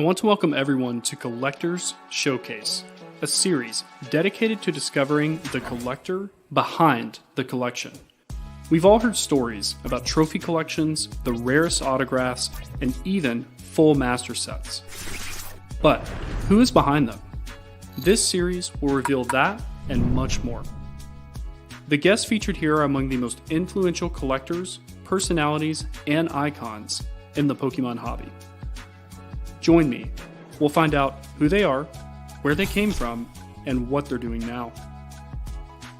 want to welcome everyone to Collector's Showcase, a series dedicated to discovering the collector behind the collection. We've all heard stories about trophy collections, the rarest autographs, and even full master sets. But who is behind them? This series will reveal that and much more. The guests featured here are among the most influential collectors, personalities, and icons in the Pokemon hobby. Join me. We'll find out who they are, where they came from, and what they're doing now.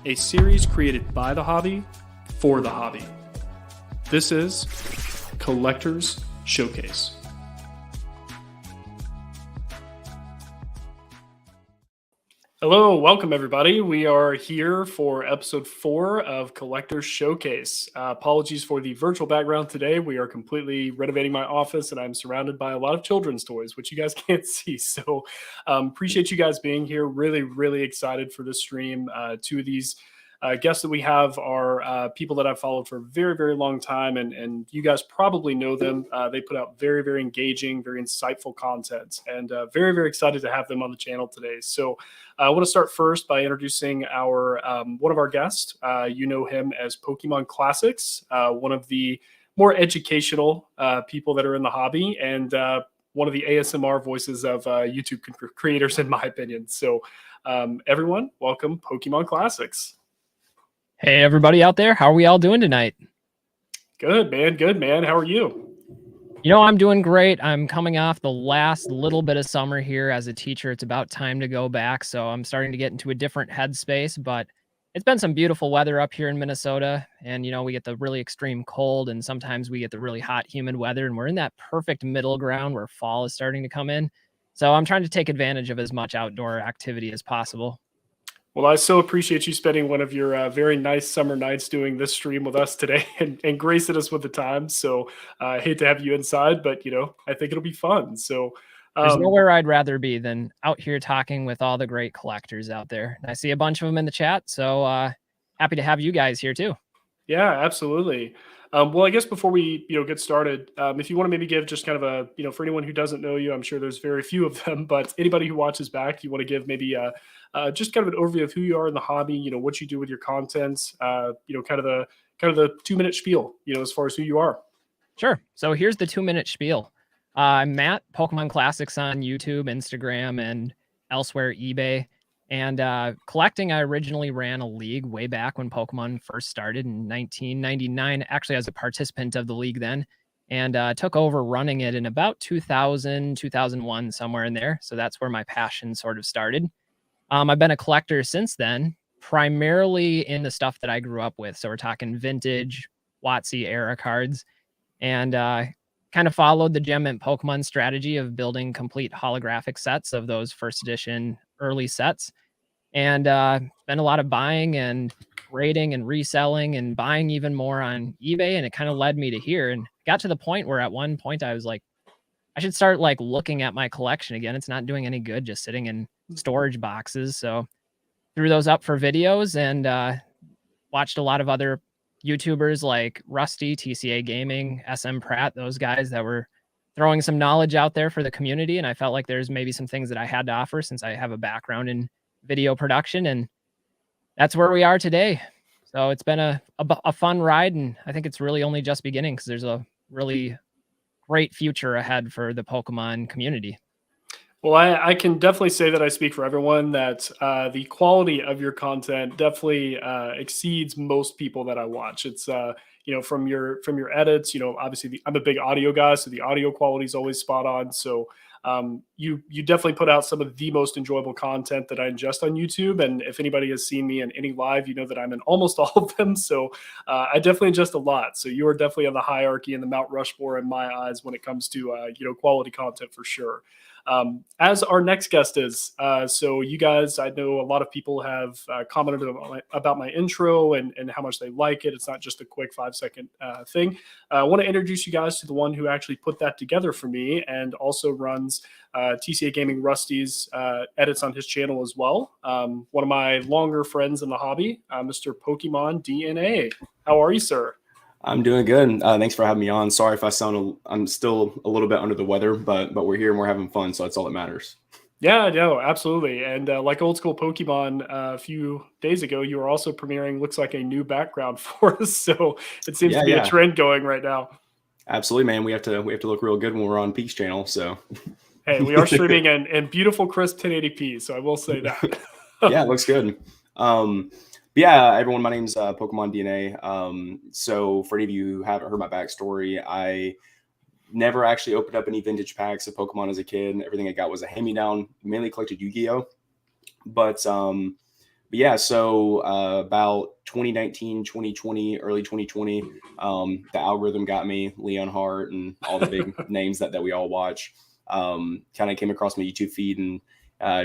A series created by the hobby, for the hobby. This is Collector's Showcase. Hello, welcome everybody. We are here for episode 4 of Collector's Showcase. Apologies for the virtual background today. We are completely renovating my office and I'm surrounded by a lot of children's toys, which you guys can't see. So appreciate you guys being here. Really excited for this stream. Two of these guests that we have are people that I've followed for a very long time, and you guys probably know them. They put out very engaging, very insightful content, and very excited to have them on the channel today. So I want to start first by introducing our one of our guests. You know him as Pokemon Classics, one of the more educational people that are in the hobby, and one of the ASMR voices of YouTube creators, in my opinion. So everyone, welcome Pokemon Classics. Hey, everybody out there. How are we all doing tonight? Good, man. How are you? You know, I'm doing great. I'm coming off the last little bit of summer here as a teacher. It's about time to go back. So I'm starting to get into a different headspace, but it's been some beautiful weather up here in Minnesota. And, you know, we get the really extreme cold and sometimes we get the really hot, humid weather. And we're in that perfect middle ground where fall is starting to come in. So I'm trying to take advantage of as much outdoor activity as possible. Well, I so appreciate you spending one of your very nice summer nights doing this stream with us today and gracing us with the time. So I hate to have you inside, but, you know, I think it'll be fun. So there's nowhere I'd rather be than out here talking with all the great collectors out there. And I see a bunch of them in the chat. So happy to have you guys here too. Yeah, absolutely. Well, I guess before we get started, if you want to maybe give just kind of a, for anyone who doesn't know you, I'm sure there's very few of them, but anybody who watches back, you want to give maybe just kind of an overview of who you are in the hobby, what you do with your content, kind of the 2-minute spiel, as far as who you are. Sure. So here's the 2-minute spiel. I'm Matt, Pokemon Classics on YouTube, Instagram, and elsewhere, eBay. And collecting, I originally ran a league way back when Pokemon first started in 1999, actually as a participant of the league then, and took over running it in about 2000, 2001, somewhere in there. So that's where my passion sort of started. I've been a collector since then, primarily in the stuff that I grew up with. So we're talking vintage, WotC era cards, and kind of followed the Gem Mint Pokemon strategy of building complete holographic sets of those first edition early sets. And spent a lot of buying and grading and reselling and buying even more on eBay. And it kind of led me to here and got to the point where at one point I was like, I should start like looking at my collection again. It's not doing any good just sitting in storage boxes. So threw those up for videos and watched a lot of other YouTubers like Rusty, TCA Gaming, SM Pratt, those guys that were throwing some knowledge out there for the community. And I felt like there's maybe some things that I had to offer since I have a background in video production, and that's where we are today. So it's been a fun ride, and I think it's really only just beginning because there's a really great future ahead for the Pokemon community. Well, I can definitely say that I speak for everyone that the quality of your content definitely exceeds most people that I watch. It's from your edits, obviously I'm a big audio guy, so the audio quality is always spot on. So you definitely put out some of the most enjoyable content that I ingest on YouTube. And if anybody has seen me in any live, you know that I'm in almost all of them. So I definitely ingest a lot. So you are definitely on the hierarchy and the Mount Rushmore in my eyes when it comes to quality content for sure. As our next guest is. So you guys, I know a lot of people have commented about my intro and how much they like it. It's not just a quick 5-second thing. I want to introduce you guys to the one who actually put that together for me and also runs TCA Gaming Rusty's edits on his channel as well. One of my longer friends in the hobby, Mr. Pokemon DNA. How are you, sir? I'm doing good. Thanks for having me on. Sorry if I sound, I'm still a little bit under the weather, but we're here and we're having fun, so that's all that matters. Yeah, no, absolutely. And like old school Pokemon, a few days ago, you were also premiering, looks like a new background for us. So it seems Yeah, to be a yeah, trend going right now. absolutely, man. We have to look real good when we're on Peaks channel. So Hey, we are streaming in beautiful crisp 1080p, so I will say that. yeah, it looks good. But yeah, everyone, my name's Pokemon DNA. So for any of you who haven't heard my backstory, I never actually opened up any vintage packs of Pokemon as a kid. Everything I got was a hand-me-down. Mainly collected Yu-Gi-Oh, but yeah, so about 2019, 2020, early 2020, the algorithm got me, Leon Hart and all the big names that we all watch. Kind of came across my YouTube feed and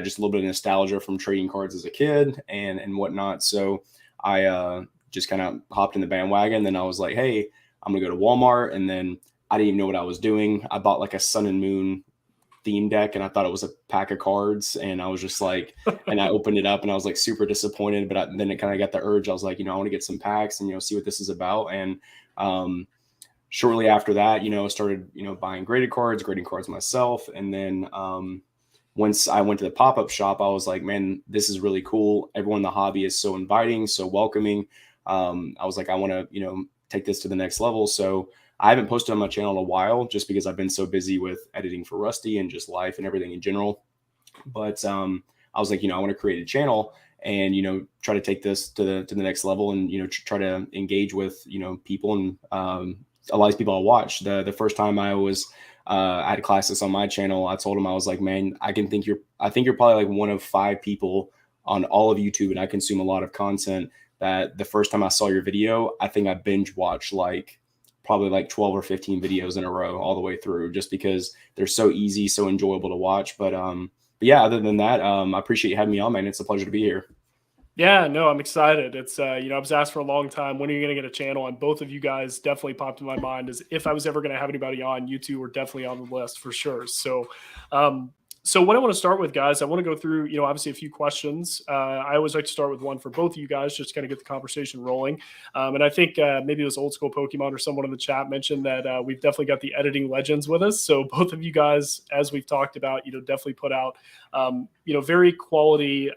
just a little bit of nostalgia from trading cards as a kid and whatnot. So I just kind of hopped in the bandwagon. Then I was like, hey, I'm gonna go to Walmart, and then I didn't even know what I was doing. I bought like a Sun and Moon theme deck, and I thought it was a pack of cards, and I was just like, and I opened it up and I was like super disappointed, but then it kind of got the urge. I was like, I want to get some packs and see what this is about. And shortly after that, I started buying grading cards myself. And then once I went to the pop-up shop, I was like, man, this is really cool. Everyone in the hobby is so inviting, so welcoming. I was like, I want to take this to the next level. So I haven't posted on my channel in a while just because I've been so busy with editing for Rusty and just life and everything in general. But I was like, I want to create a channel and try to take this to the next level, and try to engage with people, and a lot of people I watch. The first time I had classes on my channel, I told him, I was like, man, I think you're probably like one of 5 people on all of YouTube, and I consume a lot of content, that the first time I saw your video, I think I binge watched like probably like 12 or 15 videos in a row all the way through, just because they're so easy, so enjoyable to watch. But yeah, other than that, I appreciate you having me on, man. It's a pleasure to be here. Yeah, no, I'm excited. It's I was asked for a long time, when are you going to get a channel? And both of you guys definitely popped in my mind as if I was ever going to have anybody on. You two were definitely on the list for sure. Um, so what I want to start with, guys, I want to go through, obviously a few questions. I always like to start with one for both of you guys, just to kind of get the conversation rolling. And I think maybe it was old school Pokemon or someone in the chat mentioned that we've definitely got the editing legends with us. So both of you guys, as we've talked about, definitely put out, very quality,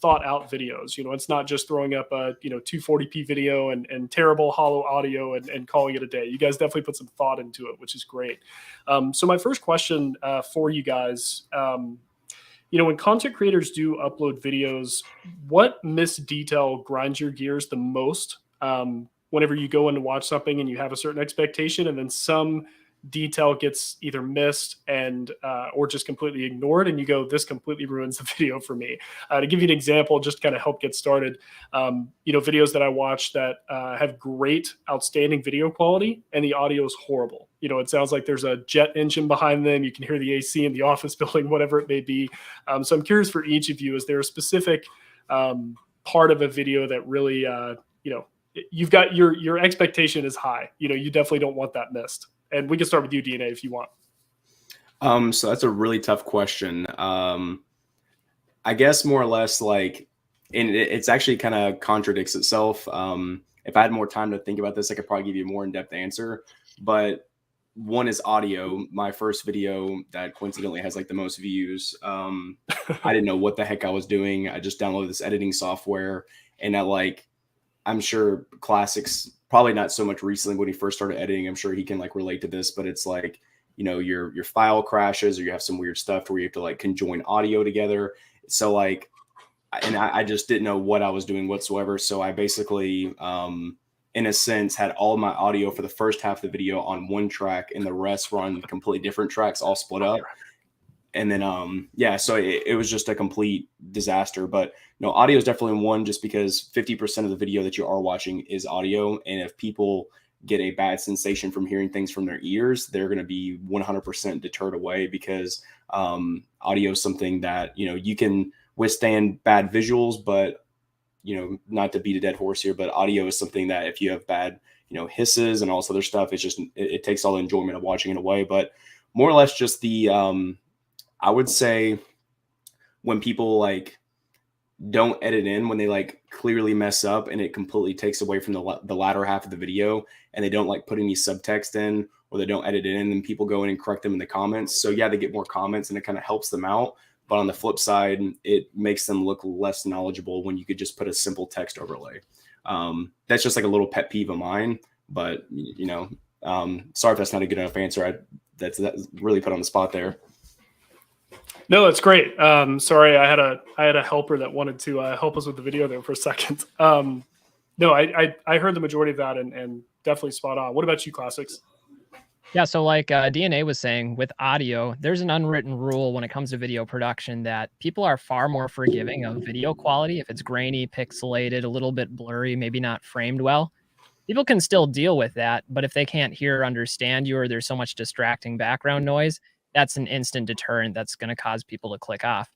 thought out videos. It's not just throwing up a 240p video and terrible hollow audio and calling it a day. You guys definitely put some thought into it, which is great. So my first question for you guys, when content creators do upload videos, what missed detail grinds your gears the most? Whenever you go in to watch something and you have a certain expectation, and then some detail gets either missed and or just completely ignored, and you go, this completely ruins the video for me. To give you an example, just kind of help get started, videos that I watch that have great, outstanding video quality, and the audio is horrible. It sounds like there's a jet engine behind them. You can hear the AC in the office building, whatever it may be. So I'm curious for each of you, is there a specific part of a video that really, you've got your expectation is high. You definitely don't want that missed. And we can start with you, DNA, if you want. So that's a really tough question. I guess more or less like, and it's actually kind of contradicts itself. If I had more time to think about this, I could probably give you a more in-depth answer. But one is audio. My first video that coincidentally has like the most views. I didn't know what the heck I was doing. I just downloaded this editing software, and I'm sure Classics, probably not so much recently when he first started editing, I'm sure he can like relate to this, but it's like, your file crashes, or you have some weird stuff to where you have to like conjoin audio together. So like, and I just didn't know what I was doing whatsoever. So I basically, in a sense, had all my audio for the first half of the video on one track, and the rest were on completely different tracks, all split up. And then, yeah, so it was just a complete disaster. But audio is definitely one, just because 50% of the video that you are watching is audio. And if people get a bad sensation from hearing things from their ears, they're going to be 100% deterred away, because audio is something that, you can withstand bad visuals, but, not to beat a dead horse here, but audio is something that if you have bad, hisses and all this other stuff, it's just, it takes all the enjoyment of watching it away. But more or less just the, I would say when people like don't edit in when they like clearly mess up and it completely takes away from the latter half of the video, and they don't like put any subtext in, or they don't edit it in, and people go in and correct them in the comments. So yeah, they get more comments and it kind of helps them out. But on the flip side, it makes them look less knowledgeable when you could just put a simple text overlay. That's just like a little pet peeve of mine, but you know, sorry if that's not a good enough answer. That's really put on the spot there. No, it's great. Sorry, I had a helper that wanted to help us with the video there for a second. No, I heard the majority of that and definitely spot on. What about you, Classics? Yeah, so like DNA was saying, with audio, there's an unwritten rule when it comes to video production that people are far more forgiving of video quality if it's grainy, pixelated, a little bit blurry, maybe not framed well. People can still deal with that, but if they can't hear or understand you, or there's so much distracting background noise, that's an instant deterrent that's going to cause people to click off.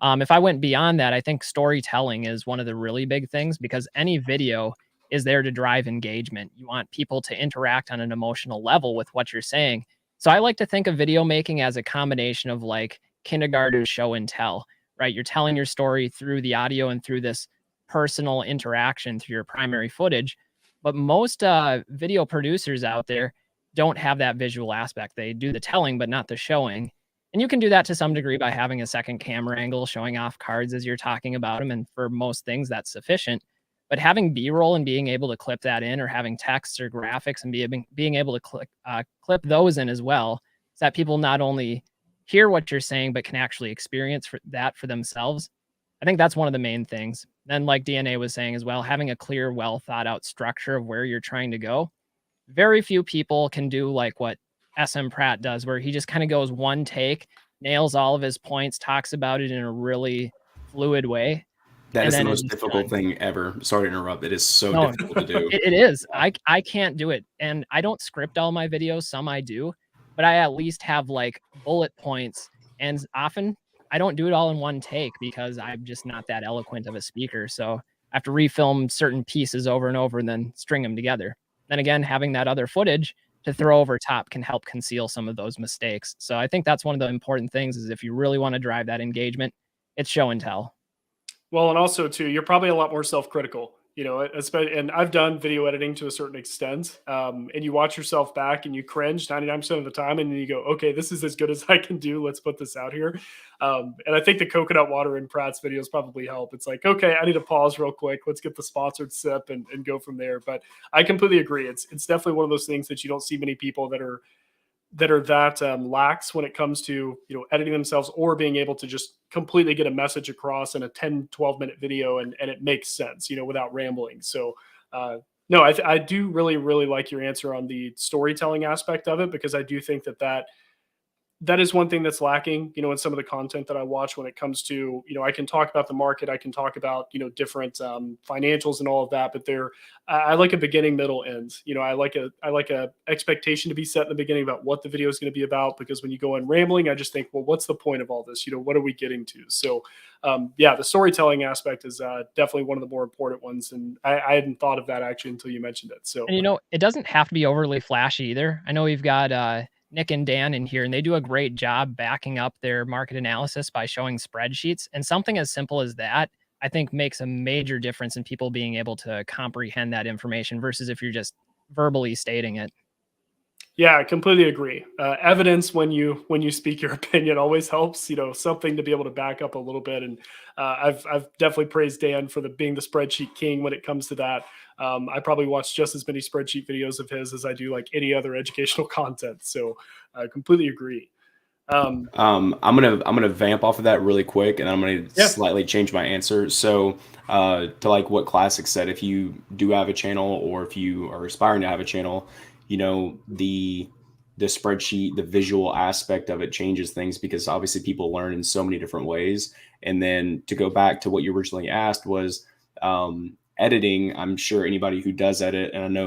If I went beyond that, I think storytelling is one of the really big things, because any video is there to drive engagement. You want people to interact on an emotional level with what you're saying. So I like to think of video making as a combination of like kindergarten show and tell, right? You're telling your story through the audio and through this personal interaction through your primary footage. But most video producers out there don't have that visual aspect. They do the telling, but not the showing. And you can do that to some degree by having a second camera angle, showing off cards as you're talking about them. And for most things, that's sufficient. But having B-roll and being able to clip that in, or having text or graphics and being able to clip those in as well, so that people not only hear what you're saying, but can actually experience that for themselves. I think that's one of the main things. Then, like DNA was saying as well, having a clear, well thought out structure of where you're trying to go. Very few people can do like what SM Pratt does, where he just kind of goes one take, nails all of his points, talks about it in a really fluid way. That is the most difficult thing ever. Sorry to interrupt. It is so difficult to do. It is. I can't do it. And I don't script all my videos. Some I do, but I at least have like bullet points. And often I don't do it all in one take because I'm just not that eloquent of a speaker. So I have to refilm certain pieces over and over and then string them together. Then again, having that other footage to throw over top can help conceal some of those mistakes. So I think that's one of the important things, is if you really want to drive that engagement, it's show and tell. Well, and also too, you're probably a lot more self-critical, you know, especially, and I've done video editing to a certain extent. And you watch yourself back and you cringe 99% of the time. And then you go, okay, this is as good as I can do. Let's put this out here. And I think the coconut water in Pratt's videos probably help. It's like, okay, I need to pause real quick. Let's get the sponsored sip and go from there. But I completely agree. It's definitely one of those things that you don't see many people that are lax when it comes to, you know, editing themselves or being able to just completely get a message across in a 10-12 minute video and it makes sense, you know, without rambling. So no, I do really like your answer on the storytelling aspect of it, because I do think that is one thing that's lacking, you know, in some of the content that I watch when it comes to, you know, I can talk about the market, I can talk about, you know, different financials and all of that, but I like a beginning, middle, end. You know, I like a expectation to be set in the beginning about what the video is going to be about, because when you go in rambling, I just think, well, what's the point of all this? You know, what are we getting to? So yeah, the storytelling aspect is definitely one of the more important ones. And I hadn't thought of that actually until you mentioned it. So, and you know, it doesn't have to be overly flashy either. I know we've got Nick and Dan in here, and they do a great job backing up their market analysis by showing spreadsheets. And something as simple as that, I think, makes a major difference in people being able to comprehend that information versus if you're just verbally stating it. Yeah, I completely agree. Evidence when you speak your opinion always helps. You know, something to be able to back up a little bit. And I've definitely praised Dan for being the spreadsheet king when it comes to that. I probably watch just as many spreadsheet videos of his as I do like any other educational content. So I completely agree. I'm gonna vamp off of that really quick, and I'm gonna slightly change my answer. So to like what Classic said, if you do have a channel, or if you are aspiring to have a channel, you know, the spreadsheet, the visual aspect of it changes things, because obviously people learn in so many different ways. And then to go back to what you originally asked was editing. I'm sure anybody who does edit, and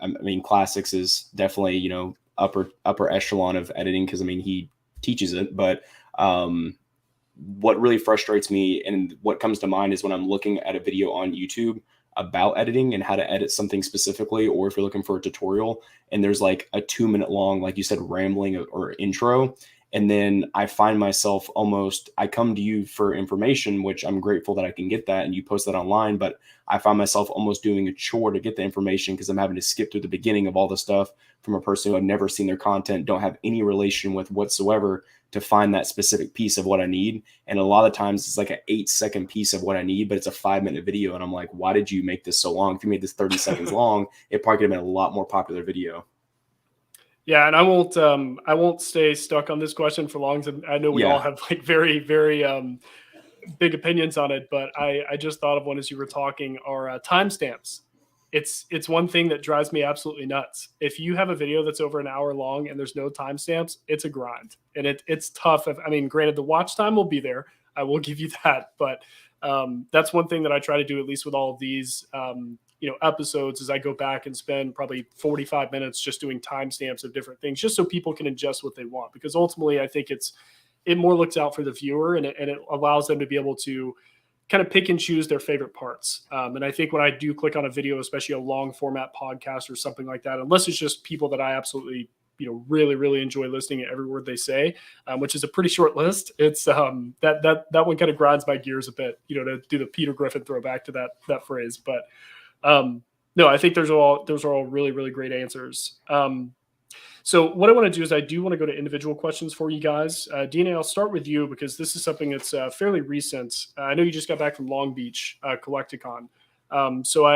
I mean, Classics is definitely, you know, upper echelon of editing, because I mean, he teaches it. But what really frustrates me and what comes to mind is when I'm looking at a video on YouTube about editing and how to edit something specifically, or if you're looking for a tutorial and there's like a 2-minute long, like you said, rambling or intro, And then I find myself I come to you for information, which I'm grateful that I can get that and you post that online, but I find myself almost doing a chore to get the information because I'm having to skip through the beginning of all the stuff from a person who I've never seen their content, don't have any relation with whatsoever, to find that specific piece of what I need. And a lot of times it's like an 8-second piece of what I need, but it's a 5-minute video. And I'm like, why did you make this so long? If you made this 30 seconds long, it probably could have been a lot more popular video. Yeah, and I won't stay stuck on this question for long. I know we all have like very, very big opinions on it, but I just thought of one as you were talking, are timestamps. It's one thing that drives me absolutely nuts. If you have a video that's over an hour long and there's no timestamps, it's a grind, and it's tough. I mean, granted, the watch time will be there. I will give you that, but that's one thing that I try to do, at least with all of these episodes, is I go back and spend probably 45 minutes just doing timestamps of different things, just so people can adjust what they want. Because ultimately, I think it more looks out for the viewer, and it allows them to be able to kind of pick and choose their favorite parts. And I think when I do click on a video, especially a long format podcast or something like that, unless it's just people that I absolutely really, really enjoy listening to every word they say, which is a pretty short list. It's that one kind of grinds my gears a bit, to do the Peter Griffin throwback to that phrase. But no, I think those are all really, really great answers. So what I want to do is I do want to go to individual questions for you guys. DNA, I'll start with you because this is something that's fairly recent. I know you just got back from Long Beach Collectacon. So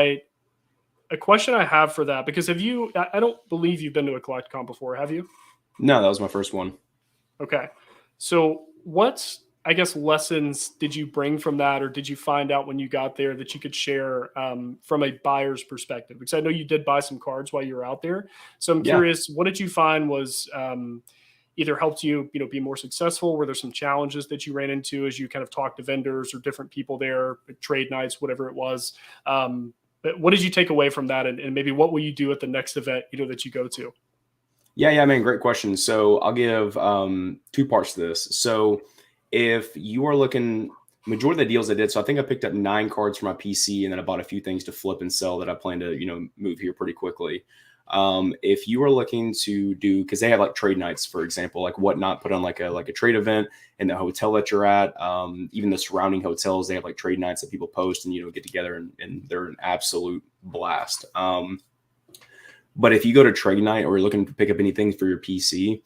a question I have for that, because I don't believe you've been to a Collectacon before, have you? No, that was my first one. Okay. So what, I guess, lessons did you bring from that, or did you find out when you got there that you could share from a buyer's perspective? Because I know you did buy some cards while you were out there. So I'm curious, what did you find was either helped you, be more successful? Were there some challenges that you ran into as you kind of talked to vendors or different people there, trade nights, whatever it was? But what did you take away from that? And maybe what will you do at the next event, that you go to? Yeah, man, great question. So I'll give 2 parts to this. So if you are looking, majority of the deals I did, so I think I picked up 9 cards for my PC, and then I bought a few things to flip and sell that I plan to, move here pretty quickly. If you are looking to do, because they have like trade nights, for example, like Whatnot put on like a trade event in the hotel that you're at. Even the surrounding hotels, they have like trade nights that people post and, get together, and they're an absolute blast. But if you go to trade night or you're looking to pick up anything for your PC,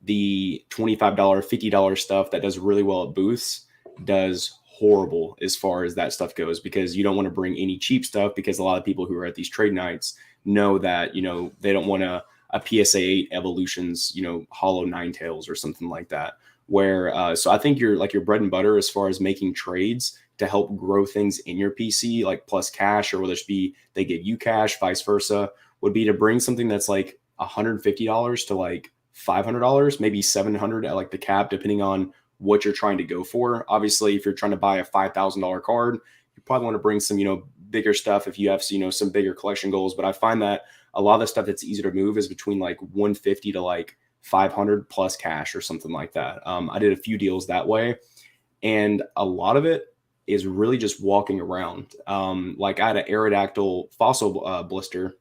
the $25, $50 stuff that does really well at booths does horrible as far as that stuff goes, because you don't want to bring any cheap stuff, because a lot of people who are at these trade nights know that, they don't want a PSA 8 Evolutions, hollow Ninetales or something like that. Where, so I think your bread and butter as far as making trades to help grow things in your PC, like plus cash, or whether it be they give you cash, vice versa, would be to bring something that's like $150 to like $500, maybe $700 at like the cap, depending on what you're trying to go for. Obviously, if you're trying to buy a $5,000 card, you probably want to bring some, bigger stuff if you have, some bigger collection goals. But I find that a lot of the stuff that's easy to move is between like 150 to like 500 plus cash or something like that. I did a few deals that way, and a lot of it is really just walking around. Like I had an Aerodactyl fossil blister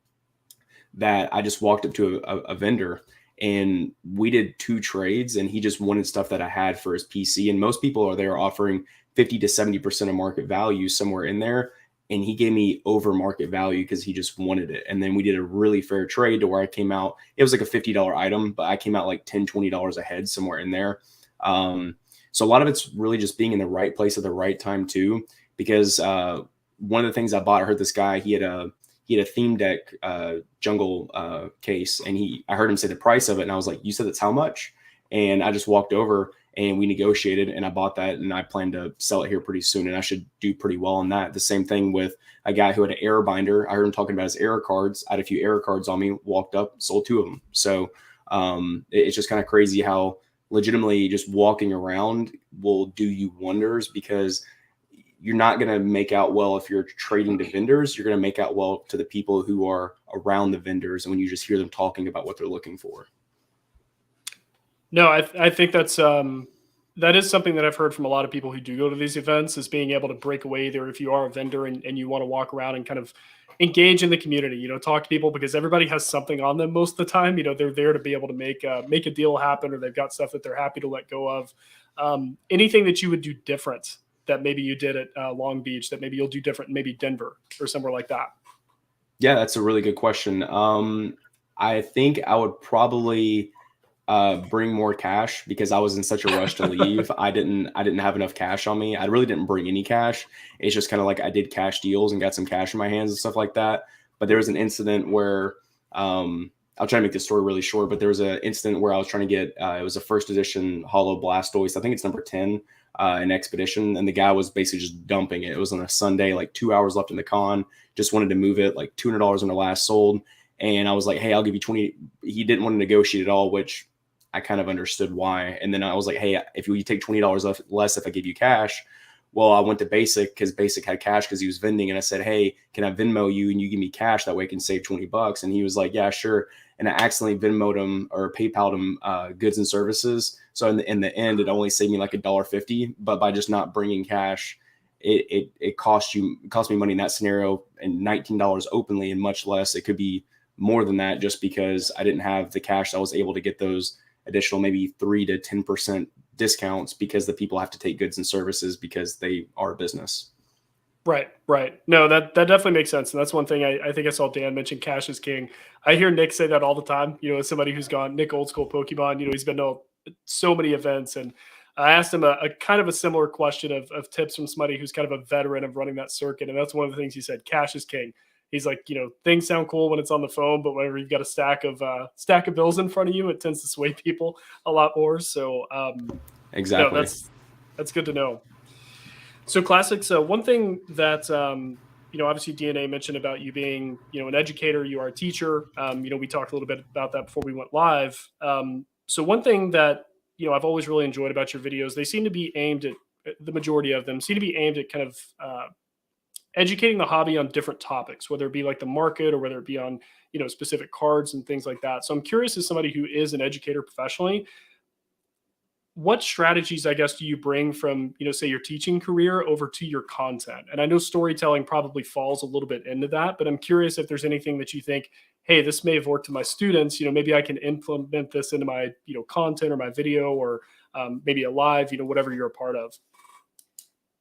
that I just walked up to a vendor, and we did 2 trades, and he just wanted stuff that I had for his PC. And most people are there offering 50 to 70% of market value somewhere in there. And he gave me over market value because he just wanted it. And then we did a really fair trade to where I came out, it was like a $50 item, but I came out like $10, $20 ahead somewhere in there. So a lot of it's really just being in the right place at the right time too, because one of the things I bought, I heard this guy, he had a theme deck jungle case, and I heard him say the price of it, and I was like, you said that's how much? And I just walked over and we negotiated, and I bought that, and I plan to sell it here pretty soon, and I should do pretty well on that. The same thing with a guy who had an error binder. I heard him talking about his error cards. I had a few error cards on me, walked up, sold 2 of them. So it's just kind of crazy how legitimately just walking around will do you wonders, because you're not going to make out well if you're trading to vendors. You're going to make out well to the people who are around the vendors, and when you just hear them talking about what they're looking for. No, I think that is something that I've heard from a lot of people who do go to these events, is being able to break away there. If you are a vendor and you want to walk around and kind of engage in the community, talk to people, because everybody has something on them most of the time. They're there to be able to make a deal happen, or they've got stuff that they're happy to let go of. Anything that you would do different that maybe you did at Long Beach that maybe you'll do different, maybe Denver or somewhere like that? Yeah, that's a really good question. I think I would probably bring more cash, because I was in such a rush to leave. I didn't have enough cash on me. I really didn't bring any cash. It's just kind of like I did cash deals and got some cash in my hands and stuff like that. But there was an incident where I'll try to make this story really short, but there was an incident where I was trying to get it was a first edition Hollow Blastoise. I think it's number 10 in Expedition, and the guy was basically just dumping it. It was on a Sunday, like 2 hours left in the con. Just wanted to move it, like $200 on the last sold. And I was like, hey, I'll give you 20. He didn't want to negotiate at all, which I kind of understood why. And then I was like, hey, if you take $20 less if I give you cash. Well, I went to Basic, because Basic had cash because he was vending. And I said, hey, can I Venmo you and you give me cash? That way I can save $20. And he was like, yeah, sure. And I accidentally Venmoed him or PayPal'd him goods and services. So in the end, it only saved me like $1.50. But by just not bringing cash, it cost me money in that scenario, and $19 openly, and much less. It could be more than that, just because I didn't have the cash. I was able to get those additional maybe 3 to 10% discounts, because the people have to take goods and services because they are a business. Right. No, that definitely makes sense. And that's one thing I think I saw Dan mention, cash is king. I hear Nick say that all the time, as somebody who's gone, Nick Old School Pokemon, he's been to so many events. And I asked him a kind of a similar question of tips from somebody who's kind of a veteran of running that circuit. And that's one of the things he said, cash is king. He's like, things sound cool when it's on the phone, but whenever you've got a stack of bills in front of you, it tends to sway people a lot more. So Exactly. No, that's good to know. So Classics, one thing that obviously DNA mentioned about you being an educator, you are a teacher. We talked a little bit about that before we went live. So one thing that I've always really enjoyed about your videos, they seem to be aimed at, the majority of them seem to be aimed at kind of educating the hobby on different topics, whether it be like the market or whether it be on specific cards and things like that. So I'm curious, as somebody who is an educator professionally, what strategies, I guess, do you bring from, say your teaching career over to your content? And I know storytelling probably falls a little bit into that, but I'm curious if there's anything that you think, hey, this may have worked to my students, maybe I can implement this into my, content or my video, or maybe a live, whatever you're a part of.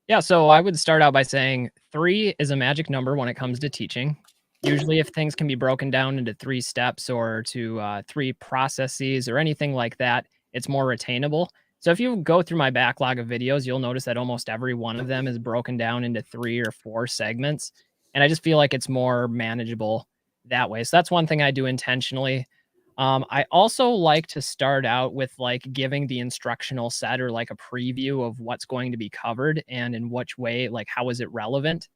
Yeah, so I would start out by saying 3 is a magic number when it comes to teaching. Usually if things can be broken down into 3 steps or to 3 processes or anything like that, it's more retainable. So if you go through my backlog of videos, you'll notice that almost every one of them is broken down into 3 or 4 segments. And I just feel like it's more manageable that way. So that's one thing I do intentionally. I also like to start out with like giving the instructional set or like a preview of what's going to be covered and in which way, like how is it relevant?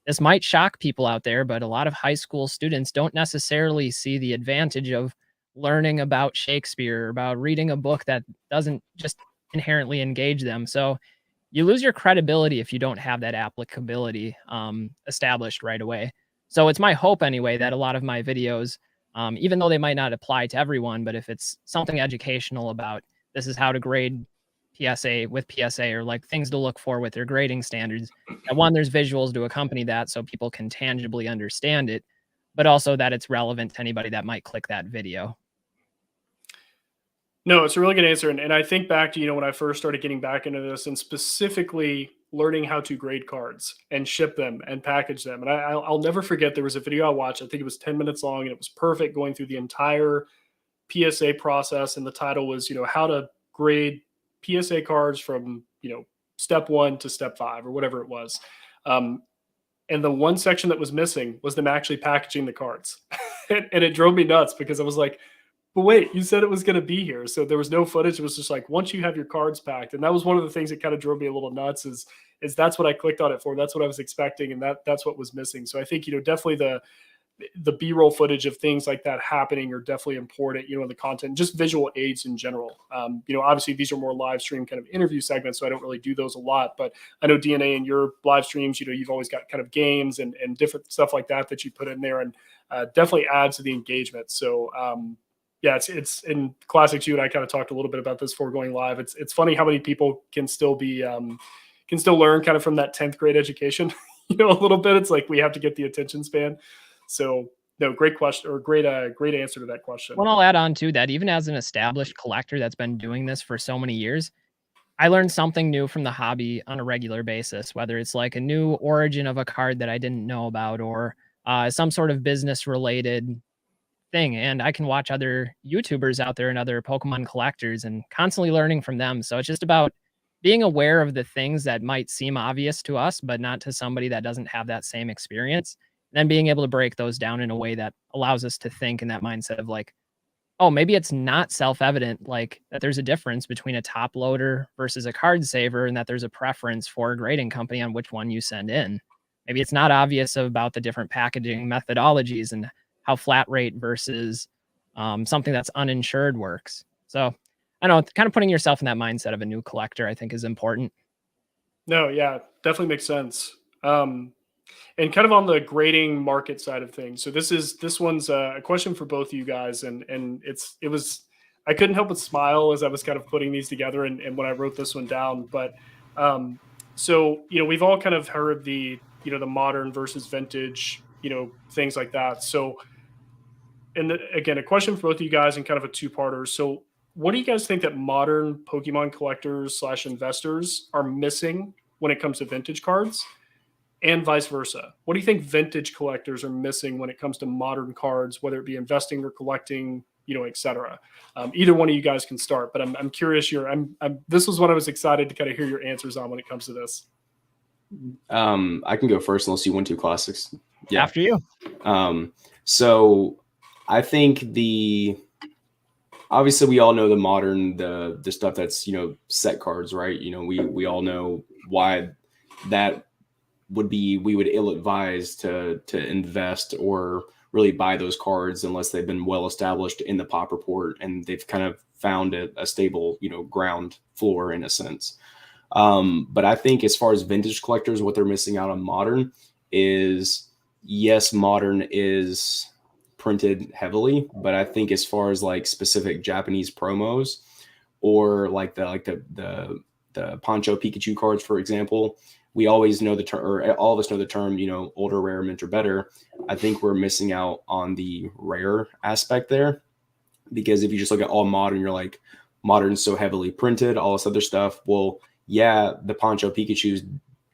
This might shock people out there, but a lot of high school students don't necessarily see the advantage of learning about Shakespeare, about reading a book that doesn't just inherently engage them. So you lose your credibility if you don't have that applicability established right away. So it's my hope anyway that a lot of my videos, even though they might not apply to everyone, but if it's something educational about this is how to grade PSA with PSA, or like things to look for with their grading standards, and one, there's visuals to accompany that so people can tangibly understand it, but also that it's relevant to anybody that might click that video. No, it's a really good answer. And I think back to, when I first started getting back into this, and specifically learning how to grade cards and ship them and package them. And I'll never forget, there was a video I watched, I think it was 10 minutes long, and it was perfect, going through the entire PSA process. And the title was, how to grade PSA cards from, step 1 to step 5 or whatever it was. And the one section that was missing was them actually packaging the cards. And it drove me nuts, because I was like, but wait, you said it was going to be here. So there was no footage. It was just like, once you have your cards packed. And that was one of the things that kind of drove me a little nuts, is that's what I clicked on it for. That's what I was expecting. And that's what was missing. So I think, definitely the B-roll footage of things like that happening are definitely important, in the content, just visual aids in general. Obviously these are more live stream kind of interview segments, so I don't really do those a lot, but I know DNA in your live streams, you've always got kind of games and different stuff like that you put in there, and definitely adds to the engagement. So, yeah, it's in Classics. You and I kind of talked a little bit about this before going live. It's funny how many people can still be, can still learn kind of from that 10th grade education, a little bit. It's like we have to get the attention span. So no, great question, or great answer to that question. Well, I'll add on to that. Even as an established collector that's been doing this for so many years, I learned something new from the hobby on a regular basis, whether it's like a new origin of a card that I didn't know about, or some sort of business related thing. And I can watch other YouTubers out there and other Pokemon collectors and constantly learning from them. So it's just about being aware of the things that might seem obvious to us, but not to somebody that doesn't have that same experience. And then being able to break those down in a way that allows us to think in that mindset of like, oh, maybe it's not self-evident, like that there's a difference between a top loader versus a card saver, and that there's a preference for a grading company on which one you send in. Maybe it's not obvious about the different packaging methodologies and how flat rate versus something that's uninsured works. So I don't know, kind of putting yourself in that mindset of a new collector, I think is important. No, yeah, definitely makes sense. And kind of on the grading market side of things. So this one's a question for both of you guys, and it was I couldn't help but smile as I was kind of putting these together and when I wrote this one down. But so we've all kind of heard the the modern versus vintage, things like that. So and again, a question for both of you guys and kind of a two-parter. So what do you guys think that modern Pokemon collectors / investors are missing when it comes to vintage cards? And vice versa. What do you think vintage collectors are missing when it comes to modern cards, whether it be investing or collecting, et cetera? Either one of you guys can start, but I'm curious. This was what I was excited to kind of hear your answers on when it comes to this. I can go first unless you want to. Classics. Yeah. After you. So I think obviously we all know the modern, the stuff that's, set cards, right? We all know why that we would ill advise to invest or really buy those cards unless they've been well established in the pop report and they've kind of found a stable, ground floor in a sense. But I think as far as vintage collectors, what they're missing out on modern is, yes, modern is printed heavily, but I think as far as like specific Japanese promos or like the Poncho Pikachu cards, for example, we always know the term, or all of us know the term, older, rare, mint, or better. I think we're missing out on the rare aspect there, because if you just look at all modern, you're like, modern's so heavily printed, all this other stuff. Well, yeah, the Poncho Pikachus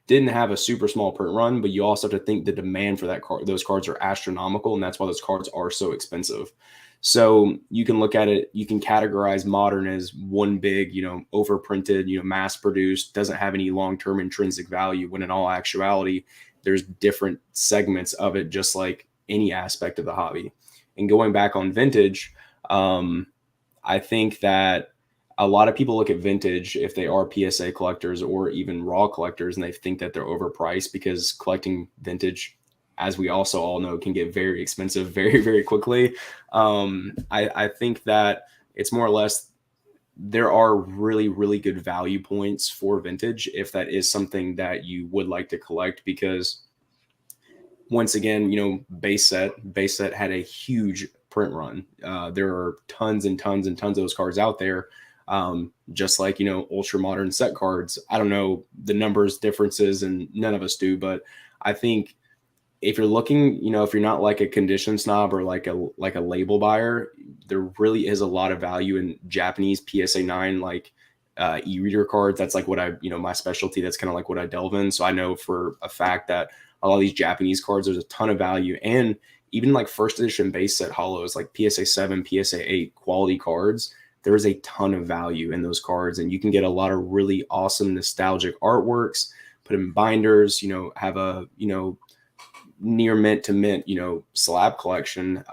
didn't have a super small print run, but you also have to think the demand for those cards are astronomical, and that's why those cards are so expensive. So you can look at it, you can categorize modern as one big, overprinted, mass produced, doesn't have any long-term intrinsic value, when in all actuality, there's different segments of it, just like any aspect of the hobby. And going back on vintage, I think that a lot of people look at vintage, if they are PSA collectors or even raw collectors, and they think that they're overpriced, because collecting vintage, as we also all know, can get very expensive very, very quickly. I think that it's more or less, there are really, really good value points for vintage if that is something that you would like to collect, because once again, base set had a huge print run. There are tons and tons and tons of those cards out there. Just like, ultra modern set cards. I don't know the numbers differences, and none of us do, but I think if you're looking, if you're not like a condition snob or like a label buyer, there really is a lot of value in Japanese PSA 9, like e-reader cards. That's like what my specialty. That's kind of like what I delve in. So I know for a fact that a lot of these Japanese cards, there's a ton of value. And even like first edition base set holos, like PSA 7, PSA 8 quality cards, there is a ton of value in those cards, and you can get a lot of really awesome nostalgic artworks, put them in binders, have a, near mint to mint, slab collection.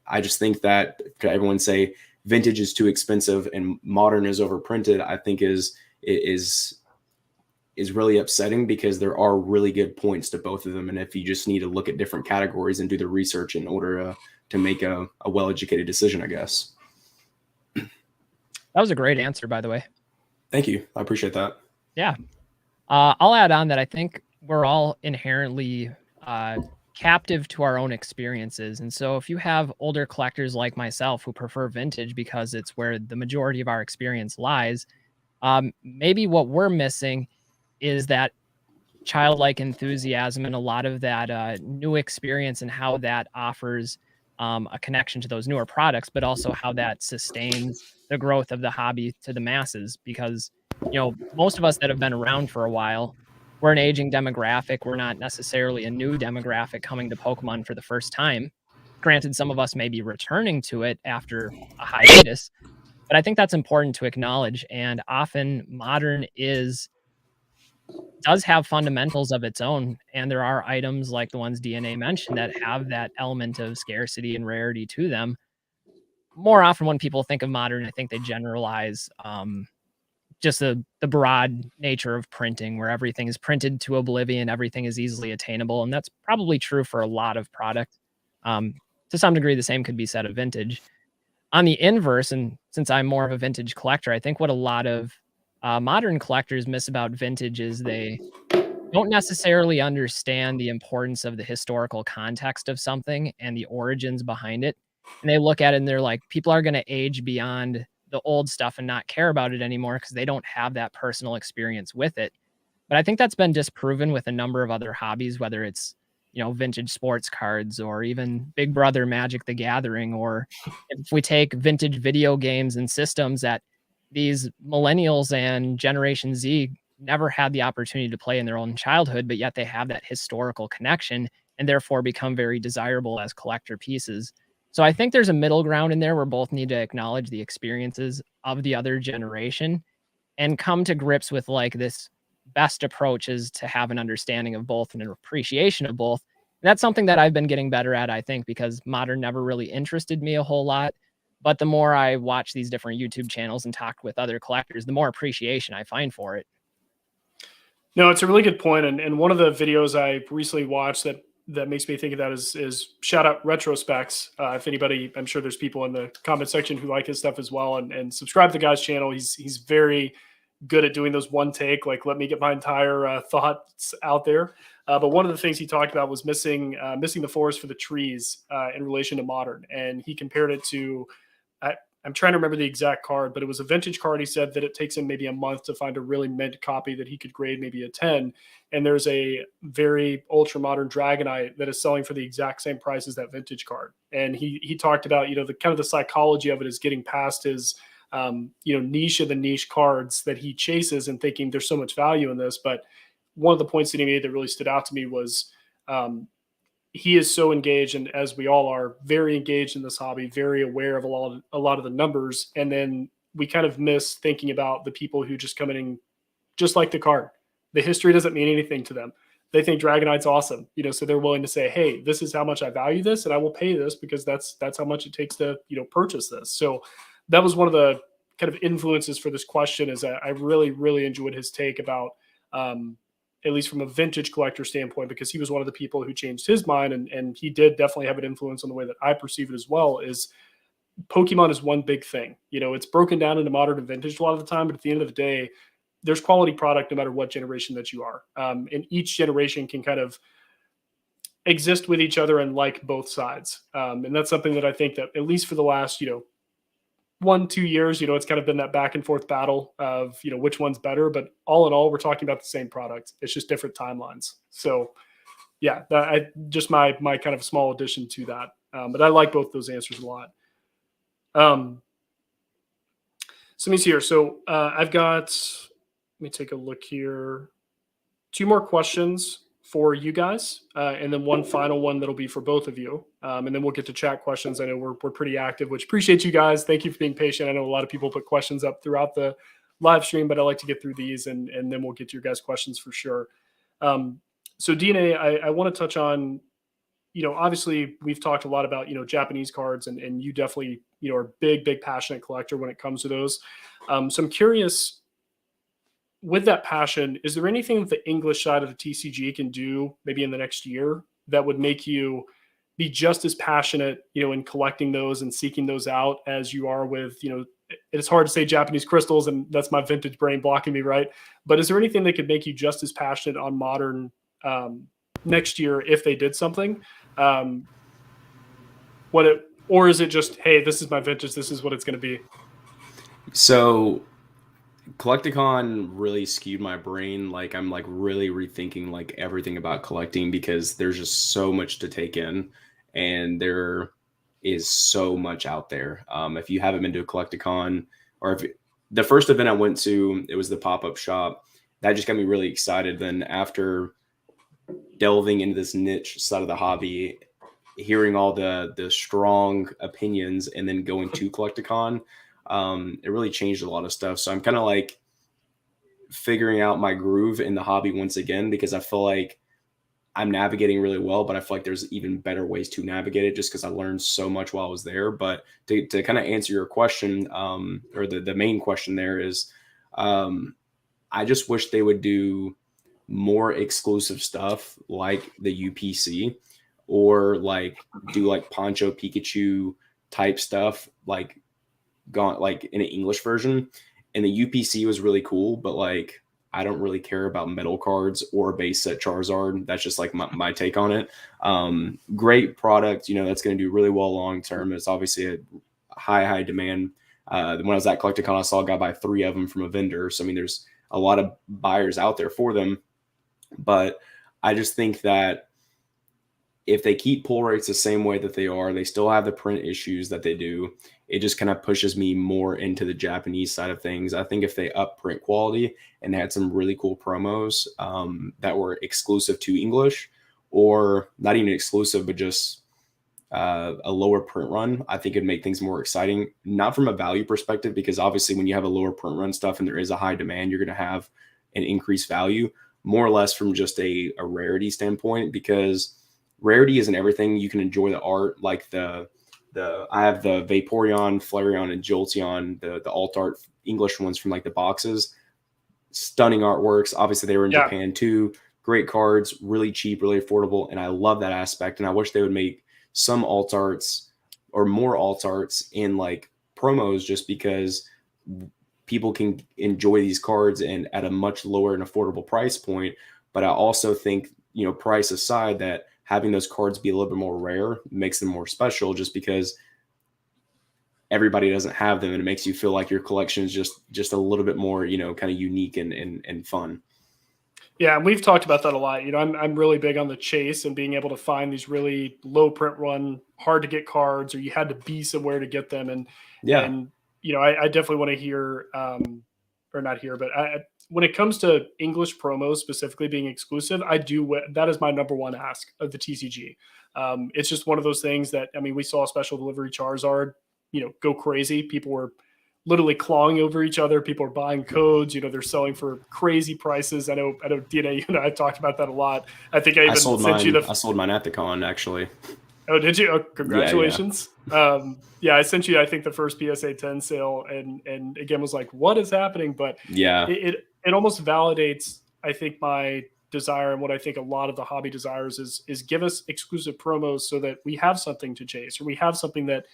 I just think that everyone say vintage is too expensive and modern is overprinted, I think is really upsetting, because there are really good points to both of them. And if you just need to look at different categories and do the research in order to make a well-educated decision, I guess. That was a great answer, by the way. Thank you. I appreciate that. Yeah. I'll add on that I think we're all inherently captive to our own experiences. And so if you have older collectors like myself who prefer vintage because it's where the majority of our experience lies, maybe what we're missing is that childlike enthusiasm and a lot of that new experience and how that offers a connection to those newer products, but also how that sustains the growth of the hobby to the masses. Because, most of us that have been around for a while, we're an aging demographic. We're not necessarily a new demographic coming to Pokemon for the first time. Granted, some of us may be returning to it after a hiatus, but I think that's important to acknowledge. And often modern does have fundamentals of its own. And there are items like the ones DNA mentioned that have that element of scarcity and rarity to them. More often when people think of modern, I think they generalize just the broad nature of printing, where everything is printed to oblivion, everything is easily attainable. And that's probably true for a lot of product. To some degree, the same could be said of vintage. On the inverse, and since I'm more of a vintage collector, I think what a lot of modern collectors miss about vintage is they don't necessarily understand the importance of the historical context of something and the origins behind it. And they look at it and they're like, people are going to age beyond the old stuff and not care about it anymore because they don't have that personal experience with it. But I think that's been disproven with a number of other hobbies, whether it's, vintage sports cards or even Big Brother Magic the Gathering, or if we take vintage video games and systems that these millennials and Generation Z never had the opportunity to play in their own childhood, but yet they have that historical connection and therefore become very desirable as collector pieces. So I think there's a middle ground in there where both need to acknowledge the experiences of the other generation and come to grips with like this best approach is to have an understanding of both and an appreciation of both. And that's something that I've been getting better at, I think, because modern never really interested me a whole lot. But the more I watch these different YouTube channels and talk with other collectors, the more appreciation I find for it. No, it's a really good point. And one of the videos I recently watched that makes me think of that is shout out Retrospects. If anybody, I'm sure there's people in the comment section who like his stuff as well, and subscribe to the guy's channel. He's very good at doing those one take, like let me get my entire thoughts out there. But one of the things he talked about was missing the forest for the trees in relation to modern. And he compared it to, I'm trying to remember the exact card, but it was a vintage card. He said that it takes him maybe a month to find a really mint copy that he could grade maybe a 10. And there's a very ultra modern Dragonite that is selling for the exact same price as that vintage card. And he talked about, the kind of the psychology of it is getting past his, niche of the niche cards that he chases and thinking there's so much value in this. But one of the points that he made that really stood out to me was, he is so engaged, and as we all are, very engaged in this hobby, very aware of a lot of the numbers. And then we kind of miss thinking about the people who just come in and just like the card. The history doesn't mean anything to them. They think Dragonite's awesome, so they're willing to say, hey, this is how much I value this, and I will pay this because that's how much it takes to, purchase this. So that was one of the kind of influences for this question, is I really, really enjoyed his take about, at least from a vintage collector standpoint, because he was one of the people who changed his mind. And he did definitely have an influence on the way that I perceive it as well. Is Pokemon is one big thing. It's broken down into modern and vintage a lot of the time, but at the end of the day, there's quality product no matter what generation that you are. And each generation can kind of exist with each other and like both sides. And that's something that I think that at least for the last, 1-2 years, it's kind of been that back and forth battle of, which one's better, but all in all, we're talking about the same product. It's just different timelines. So yeah, just my kind of small addition to that. But I like both those answers a lot. So let me see here. So I've got, let me take a look here. 2 more questions for you guys, and then one final one that'll be for both of you. And then we'll get to chat questions. I know we're pretty active, which appreciate you guys. Thank you for being patient. I know a lot of people put questions up throughout the live stream, but I like to get through these and then we'll get to your guys' questions for sure. So DNA, I want to touch on, obviously we've talked a lot about, Japanese cards, and you definitely, are a big passionate collector when it comes to those. So I'm curious, with that passion, is there anything that the English side of the TCG can do maybe in the next year that would make you be just as passionate, in collecting those and seeking those out as you are with, it's hard to say Japanese crystals, and that's my vintage brain blocking me, right? But is there anything that could make you just as passionate on modern next year if they did something? Or is it just, hey, this is my vintage, this is what it's going to be? So Collectacon really skewed my brain. Like I'm like really rethinking like everything about collecting because there's just so much to take in, and there is so much out there. If you haven't been to a Collectacon, or if the first event I went to, it was the pop-up shop. That just got me really excited. Then after delving into this niche side of the hobby, hearing all the strong opinions, and then going to Collectacon, it really changed a lot of stuff. So I'm kind of like figuring out my groove in the hobby once again, because I feel like I'm navigating really well, but I feel like there's even better ways to navigate it just because I learned so much while I was there. But to kind of answer your question, or the main question there is, um, I just wish they would do more exclusive stuff like the UPC, or like do like Poncho Pikachu type stuff, like gone like in an English version. And the UPC was really cool, but like I don't really care about metal cards or base set Charizard. That's just like my take on it. Great product, you know, that's going to do really well long term. It's obviously a high demand. When I was at Collectacon, I saw a guy buy 3 of them from a vendor. So I mean, there's a lot of buyers out there for them, but I just think that if they keep pull rates the same way that they are, they still have the print issues that they do. It just kind of pushes me more into the Japanese side of things. I think if they up print quality and had some really cool promos that were exclusive to English, or not even exclusive, but just a lower print run, I think it'd make things more exciting. Not from a value perspective, because obviously when you have a lower print run stuff and there is a high demand, you're going to have an increased value. More or less from just a rarity standpoint, because rarity isn't everything. You can enjoy the art, like I have the Vaporeon, Flareon, and Jolteon, the alt art English ones from like the boxes. Stunning artworks. Obviously, they were in Japan too. Great cards, really cheap, really affordable, and I love that aspect. And I wish they would make some alt arts or more alt arts in like promos, just because people can enjoy these cards and at a much lower and affordable price point. But I also think, you know, price aside, that having those cards be a little bit more rare makes them more special, just because everybody doesn't have them, and it makes you feel like your collection is just a little bit more, you know, kind of unique and fun. Yeah, and we've talked about that a lot. You know, I'm really big on the chase and being able to find these really low print run, hard to get cards, or you had to be somewhere to get them. And Yeah. you know, I definitely want to hear, or not hear, but when it comes to English promos specifically being exclusive, that is my number one ask of the TCG. It's just one of those things that, I mean, we saw special delivery Charizard, you know, go crazy. People were literally clawing over each other. People are buying codes. You know, they're selling for crazy prices. I know DNA, you and I talked about that a lot. I think I even sent you I sold mine at the con, actually. Oh, did you? Oh, congratulations. Yeah. Yeah, I sent you, I think, the first PSA 10 sale, and again was like, what is happening? But Yeah. it almost validates, I think, my desire, and what I think a lot of the hobby desires is give us exclusive promos so that we have something to chase, or we have something that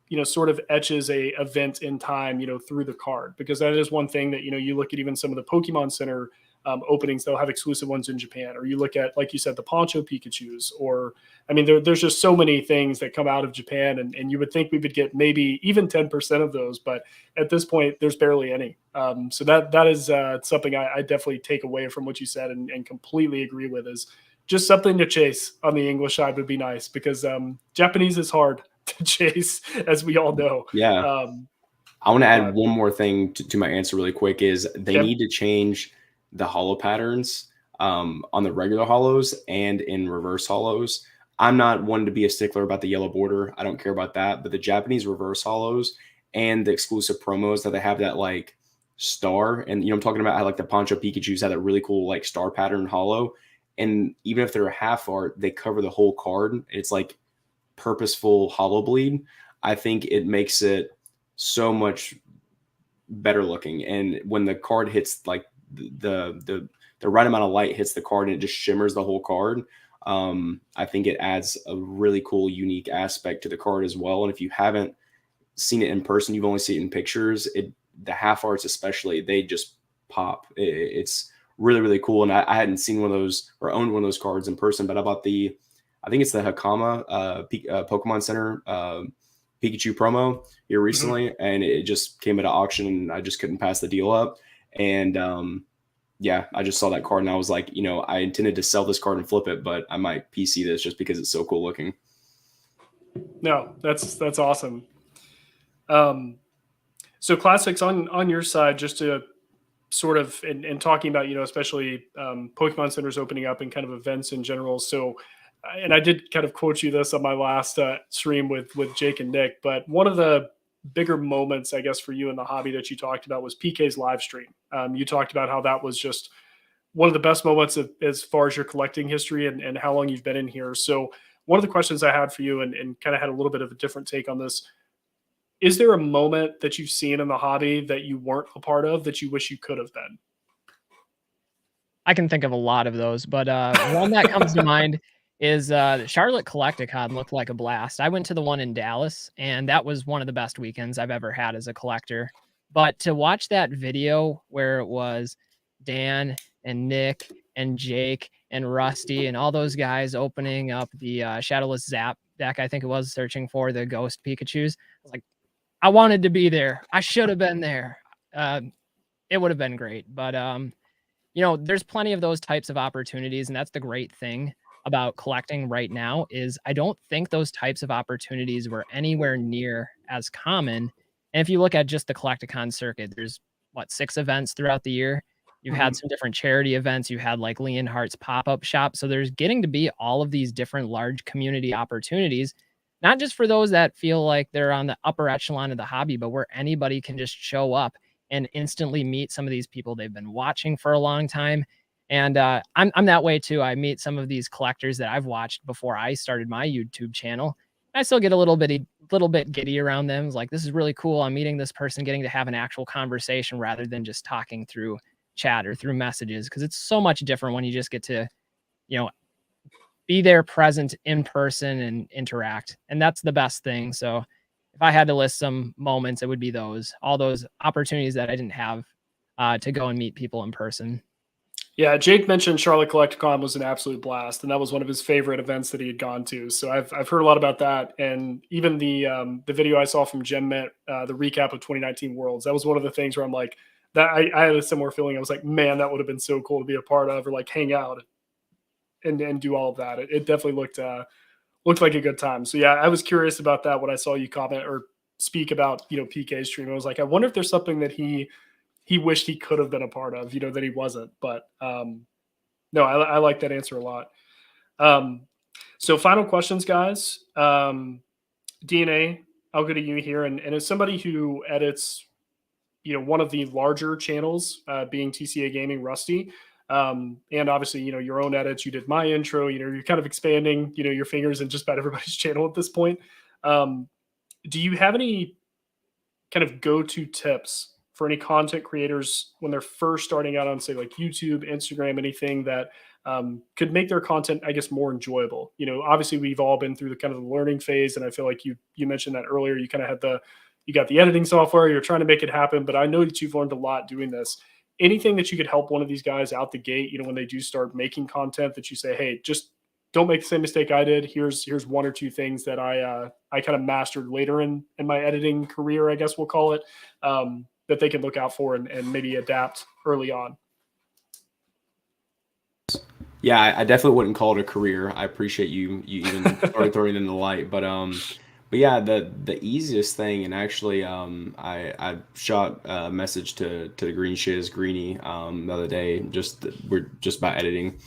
you know, sort of etches a event in time, you know, through the card. Because that is one thing that, you know, you look at even some of the Pokemon Center openings, they'll have exclusive ones in Japan, or you look at, like you said, the Poncho Pikachus, or, I mean, there's just so many things that come out of Japan, and you would think we would get maybe even 10% of those, but at this point, there's barely any. So that is something I definitely take away from what you said, and completely agree with, is just something to chase on the English side would be nice, because Japanese is hard to chase, as we all know. Yeah. I want to add one more thing to my answer really quick, is they need to change the hollow patterns on the regular hollows and in reverse hollows. I'm not one to be a stickler about the yellow border. I don't care about that. But the Japanese reverse hollows and the exclusive promos that they have, that like star, and, you know, I'm talking about how like the Poncho Pikachus had that really cool like star pattern hollow. And even if they're a half art, they cover the whole card. It's like purposeful hollow bleed. I think it makes it so much better looking. And when the card hits, like the right amount of light hits the card and it just shimmers the whole card, I think it adds a really cool, unique aspect to the card as well. And if you haven't seen it in person, you've only seen it in pictures, the half arts especially, they just pop. It's really, really cool. And I hadn't seen one of those or owned one of those cards in person, but I bought I think it's the Hakama Pokemon Center Pikachu promo here recently, and it just came at an auction, and I just couldn't pass the deal up. And yeah, I just saw that card, and I was like, you know, I intended to sell this card and flip it, but I might PC this just because it's so cool looking. No, that's awesome. So classics on your side, just to sort of, and talking about, you know, especially Pokemon centers opening up and kind of events in general. So, and I did kind of quote you this on my last stream with Jake and Nick, but one of the bigger moments, I guess, for you in the hobby that you talked about was PK's live stream. You talked about how that was just one of the best moments as far as your collecting history and how long you've been in here. So one of the questions I had for you, and kind of had a little bit of a different take on this, is there a moment that you've seen in the hobby that you weren't a part of that you wish you could have been? I can think of a lot of those, but one that comes to mind is Charlotte Collectacon looked like a blast. I went to the one in Dallas, and that was one of the best weekends I've ever had as a collector. But to watch that video where it was Dan and Nick and Jake and Rusty and all those guys opening up the Shadowless Zap deck, I think it was, searching for the Ghost Pikachus, I was like, I wanted to be there. I should have been there. It would have been great. But, you know, there's plenty of those types of opportunities. And that's the great thing about collecting right now is I don't think those types of opportunities were anywhere near as common. And if you look at just the Collectacon circuit, there's what, 6 events throughout the year. You've had some different charity events. You had like Leonhardt's pop-up shop. So there's getting to be all of these different large community opportunities, not just for those that feel like they're on the upper echelon of the hobby, but where anybody can just show up and instantly meet some of these people they've been watching for a long time. And I'm that way too. I meet some of these collectors that I've watched before I started my YouTube channel. I still get a little bit giddy around them. It's like, this is really cool. I'm meeting this person, getting to have an actual conversation rather than just talking through chat or through messages, because it's so much different when you just get to, you know, be there present in person and interact. And that's the best thing. So if I had to list some moments, it would be all those opportunities that I didn't have to go and meet people in person. Yeah, Jake mentioned Charlotte Collectacon was an absolute blast, and that was one of his favorite events that he had gone to. So I've heard a lot about that, and even the video I saw from GemMet, the recap of 2019 Worlds, that was one of the things where I'm like, that I had a similar feeling. I was like, man, that would have been so cool to be a part of, or like hang out and do all of that. It definitely looked like a good time. So yeah, I was curious about that when I saw you comment or speak about, you know, PK's stream. I was like, I wonder if there's something that he wished he could have been a part of, you know, that he wasn't. But no, I like that answer a lot. So final questions, guys. DNA, I'll go to you here. And as somebody who edits, you know, one of the larger channels, being TCA Gaming, Rusty, and obviously, you know, your own edits, you did my intro, you know, you're kind of expanding, you know, your fingers in just about everybody's channel at this point. Do you have any kind of go-to tips for any content creators when they're first starting out on, say, like YouTube, Instagram, anything that could make their content, I guess, more enjoyable? You know, obviously we've all been through the kind of the learning phase, and I feel like you mentioned that earlier. You kind of had you got the editing software, you're trying to make it happen, but I know that you've learned a lot doing this. Anything that you could help one of these guys out the gate, you know, when they do start making content, that you say, hey, just don't make the same mistake I did. Here's 1 or 2 things that I kind of mastered later in my editing career, I guess we'll call it, that they can look out for and maybe adapt early on. Yeah, I definitely wouldn't call it a career. I appreciate you even throwing in the light, but yeah, the easiest thing, and actually I shot a message to the Green Shiz Greeny the other day, we're just about editing,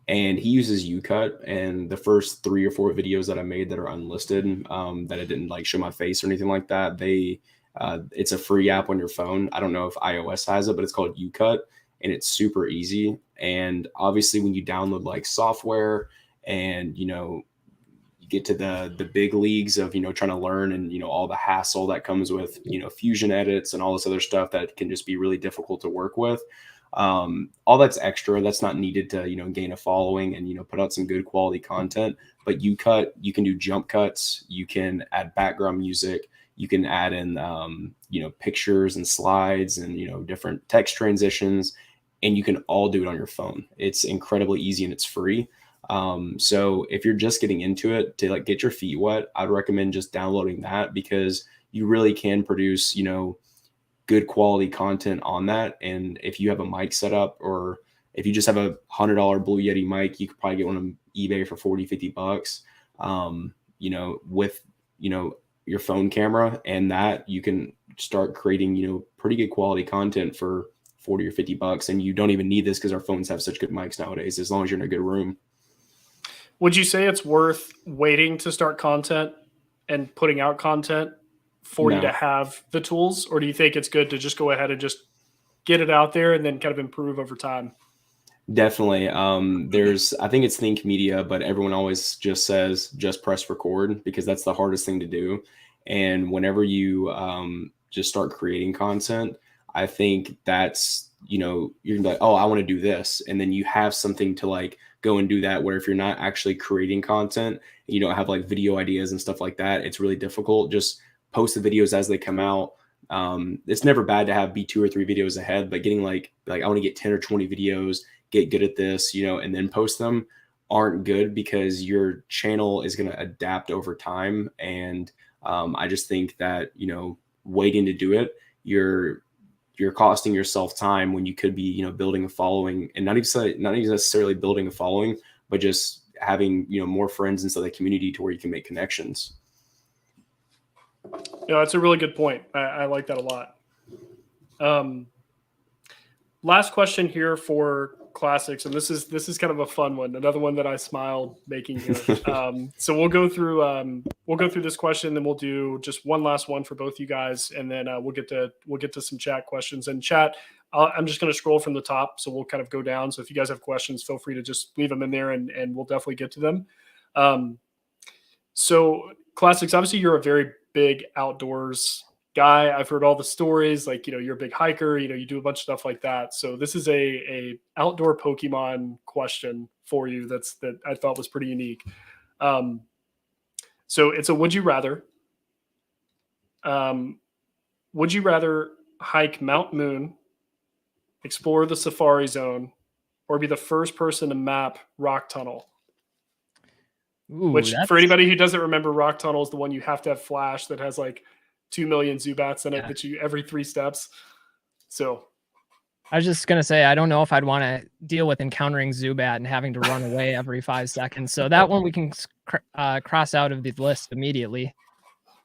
and he uses UCut, and the first 3 or 4 videos that I made that are unlisted, that I didn't like show my face or anything like that, it's a free app on your phone. I don't know if iOS has it, but it's called UCut, and it's super easy. And obviously when you download like software and, you know, you get to the big leagues of, you know, trying to learn and, you know, all the hassle that comes with, you know, fusion edits and all this other stuff that can just be really difficult to work with. All that's extra. That's not needed to, you know, gain a following and, you know, put out some good quality content. But you can do jump cuts. You can add background music. You can add in, you know, pictures and slides and, you know, different text transitions, and you can all do it on your phone. It's incredibly easy and it's free. So if you're just getting into it to like get your feet wet, I'd recommend just downloading that, because you really can produce, good quality content on that. And if you have a mic set up, or if you just have a $100 Blue Yeti mic, you could probably get one on eBay for 40-50 bucks. With, your phone camera, and that you can start creating, pretty good quality content for 40 or 50 bucks. And you don't even need this, because our phones have such good mics nowadays, as long as you're in a good room. Would you say it's worth waiting to start content and putting out content for you No. to have the tools? Or do you think it's good to just go ahead and just get it out there and then kind of improve over time? Definitely. I think it's Think Media, but everyone always just says, just press record, because that's the hardest thing to do. And whenever you just start creating content, I think that's, you're gonna be like, oh, I want to do this. And then you have something to like go and do that. Where if you're not actually creating content, and you don't have like video ideas and stuff like that, it's really difficult. Just post the videos as they come out. It's never bad to be 2 or 3 videos ahead, but getting like I want to get 10 or 20 videos, get good at this, and then post them, aren't good, because your channel is going to adapt over time. And I just think that, waiting to do it, you're costing yourself time, when you could be, building a following, and not even necessarily building a following, but just having, more friends inside the community to where you can make connections. That's a really good point. I like that a lot. Last question here for classics, and this is kind of a fun one. Another one that I smiled making here. So we'll go through this question, then we'll do just one last one for both you guys, and then we'll get to some chat questions. And chat, I'm just going to scroll from the top, so we'll kind of go down. So if you guys have questions, feel free to just leave them in there, and we'll definitely get to them. So classics, obviously you're a very big outdoors guy. I've heard all the stories, like, you're a big hiker, you do a bunch of stuff like that. So this is a outdoor Pokemon question for you that I thought was pretty unique. So it's a, would you rather hike Mount Moon, explore the Safari Zone, or be the first person to map Rock Tunnel? Ooh, which, for anybody who doesn't remember, Rock Tunnel is the one you have to have flash, that has like 2 million Zubats in it, that you every 3 steps. So I was just going to say, I don't know if I'd want to deal with encountering Zubat and having to run away every 5 seconds. So that one we can cross out of the list immediately.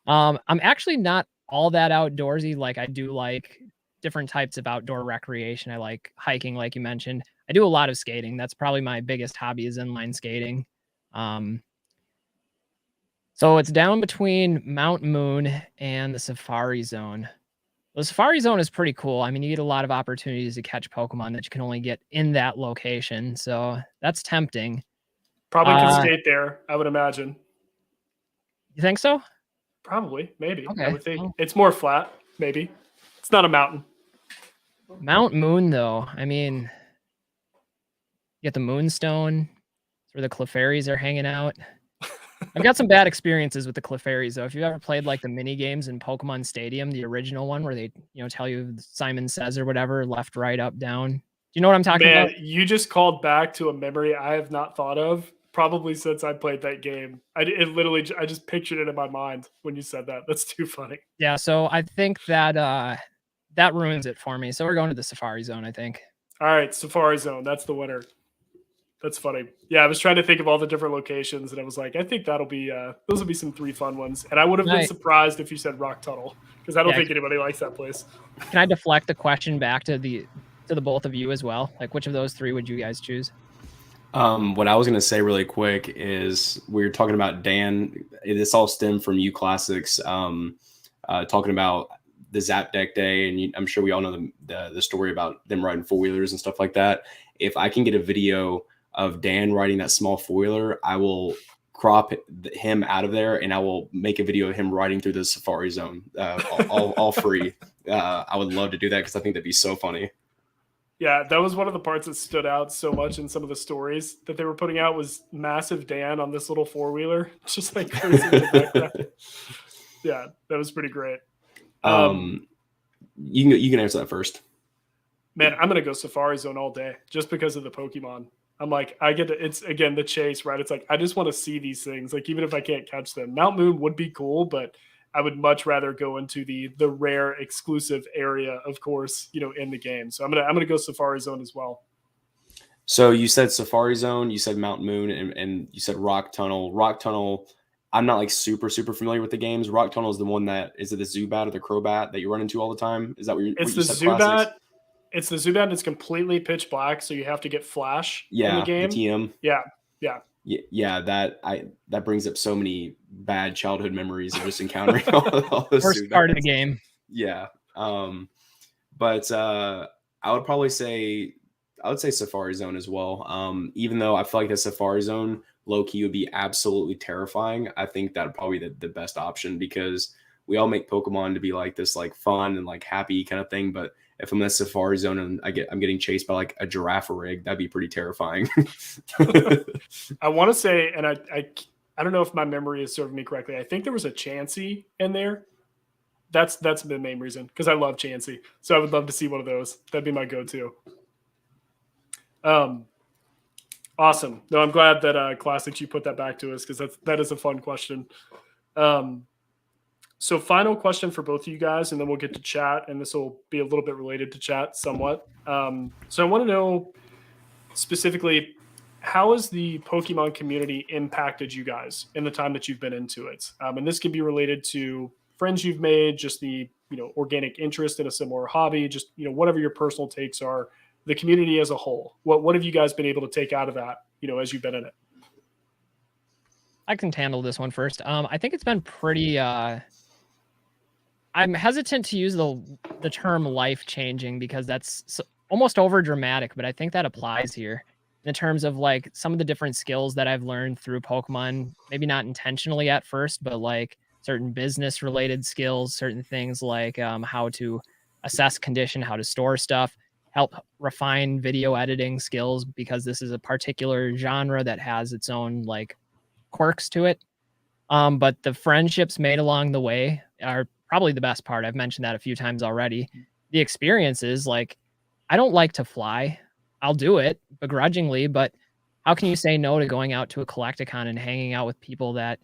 I'm actually not all that outdoorsy. Like, I do like different types of outdoor recreation. I like hiking, like you mentioned. I do a lot of skating. That's probably my biggest hobby, is inline skating. So it's down between Mount Moon and the Safari Zone. The Safari Zone is pretty cool. I mean, you get a lot of opportunities to catch Pokemon that you can only get in that location. So that's tempting. Probably can skate there, I would imagine. You think so? Probably, maybe. Okay. I would think it's more flat, maybe. It's not a mountain. Mount Moon, though, I mean, you get the Moonstone. It's where the Clefairies are hanging out. I've got some bad experiences with the Clefairies, though. If you've ever played like the mini games in Pokemon Stadium, the original one, where they, tell you Simon Says or whatever, left, right, up, down. Do you know what I'm talking about? You just called back to a memory I have not thought of probably since I played that game. I just pictured it in my mind when you said that. That's too funny. Yeah, so I think that that ruins it for me. So we're going to the Safari Zone, I think. All right, Safari Zone. That's the winner. That's funny. Yeah, I was trying to think of all the different locations, and I was like, I think that'll be those will be some 3 fun ones. And I would have been surprised if you said Rock Tunnel, because I don't think anybody likes that place. Can I deflect the question back to the both of you as well? Like, which of those 3 would you guys choose? What I was going to say really quick is, we were talking about Dan. This all stemmed from you classics, talking about the Zap Deck Day, and I'm sure we all know the story about them riding 4-wheelers and stuff like that. If I can get a video of Dan riding that small 4-wheeler, I will crop him out of there, and I will make a video of him riding through the Safari Zone, all free. I would love to do that, because I think that'd be so funny. Yeah, that was one of the parts that stood out so much in some of the stories that they were putting out, was massive Dan on this little 4-wheeler, just like cruising in the background. Yeah, that was pretty great. You can answer that first. Man, I'm gonna go Safari Zone all day, just because of the Pokemon. I'm like, I get to, it's again the chase, right? It's like I just want to see these things. Like even if I can't catch them, Mount Moon would be cool, but I would much rather go into the rare exclusive area, of course, in the game. So I'm gonna go Safari Zone as well. So you said Safari Zone, you said Mount Moon, and you said Rock Tunnel. Rock Tunnel, I'm not like super familiar with the games. Rock Tunnel is the one that is it the Zubat or the Crobat that you run into all the time? Is that what It's you the said? Zubat. Classics? It's the Zubat. And it's completely pitch black, so you have to get flash in the Yeah, game. the TM. Yeah. Yeah, that brings up so many bad childhood memories of just encountering all those Worst Zubats. part of the game. Yeah. But I would say Safari Zone as well. Even though I feel like the Safari Zone low key would be absolutely terrifying, I think that would probably be the best option because we all make Pokemon to be like this like fun and like happy kind of thing. But if I'm in the Safari Zone and I'm getting chased by like a giraffe rig, that'd be pretty terrifying. I want to say, and I don't know if my memory is serving me correctly. I think there was a Chansey in there. That's the main reason because I love Chansey. So I would love to see one of those. That'd be my go-to. Awesome. No, I'm glad that Classics you put that back to us because that is a fun question. So final question for both of you guys, and then we'll get to chat, and this will be a little bit related to chat somewhat. So I want to know specifically, how has the Pokemon community impacted you guys in the time that you've been into it? And this can be related to friends you've made, just the organic interest in a similar hobby, just whatever your personal takes are. The community as a whole, what have you guys been able to take out of that as you've been in it? I can handle this one first. I think it's been pretty I'm hesitant to use the term life changing because that's almost over dramatic, but I think that applies here in terms of like some of the different skills that I've learned through Pokemon, maybe not intentionally at first, but like certain business related skills, certain things like how to assess condition, how to store stuff, help refine video editing skills, because this is a particular genre that has its own like quirks to it. But the friendships made along the way are probably the best part. I've mentioned that a few times already. The experiences, like, I don't like to fly. I'll do it begrudgingly, but how can you say no to going out to a Collectacon and hanging out with people that,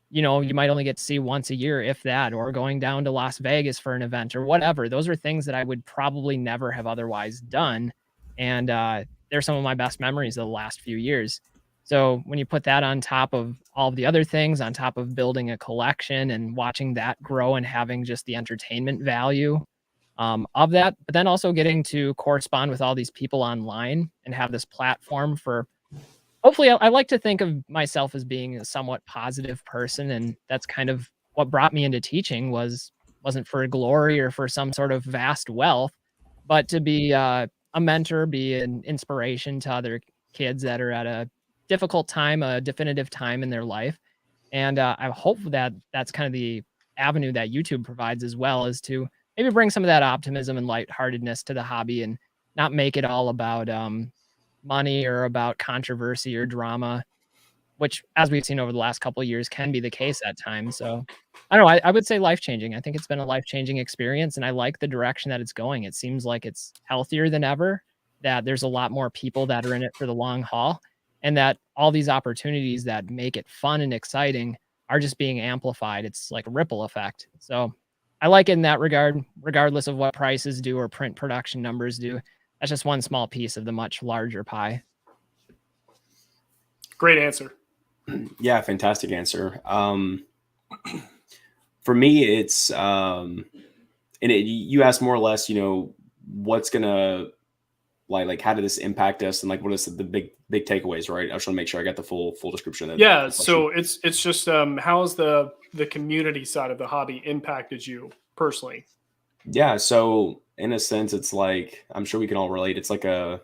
you might only get to see once a year, if that, or going down to Las Vegas for an event or whatever. Those are things that I would probably never have otherwise done. And they're some of my best memories of the last few years. So when you put that on top of all of the other things, on top of building a collection and watching that grow and having just the entertainment value of that, but then also getting to correspond with all these people online and have this platform for, hopefully, I like to think of myself as being a somewhat positive person. And that's kind of what brought me into teaching. Wasn't for glory or for some sort of vast wealth, but to be a mentor, be an inspiration to other kids that are at a difficult time, a definitive time in their life. And I hope that that's kind of the avenue that YouTube provides as well, is to maybe bring some of that optimism and lightheartedness to the hobby and not make it all about money or about controversy or drama, which, as we've seen over the last couple of years, can be the case at times. So I don't know. I would say life-changing. I think it's been a life-changing experience, and I like the direction that it's going. It seems like it's healthier than ever, that there's a lot more people that are in it for the long haul, and that all these opportunities that make it fun and exciting are just being amplified. It's like a ripple effect. So I like it in that regard, regardless of what prices do or print production numbers do. That's just one small piece of the much larger pie. Great answer. Yeah, fantastic answer. For me, it's you asked more or less, what's gonna like how did this impact us, and like what is the big takeaways, right? I just want to make sure I got the full description of that. Yeah, so it's just how has the community side of the hobby impacted you personally? Yeah, so in a sense, it's like, I'm sure we can all relate. It's like a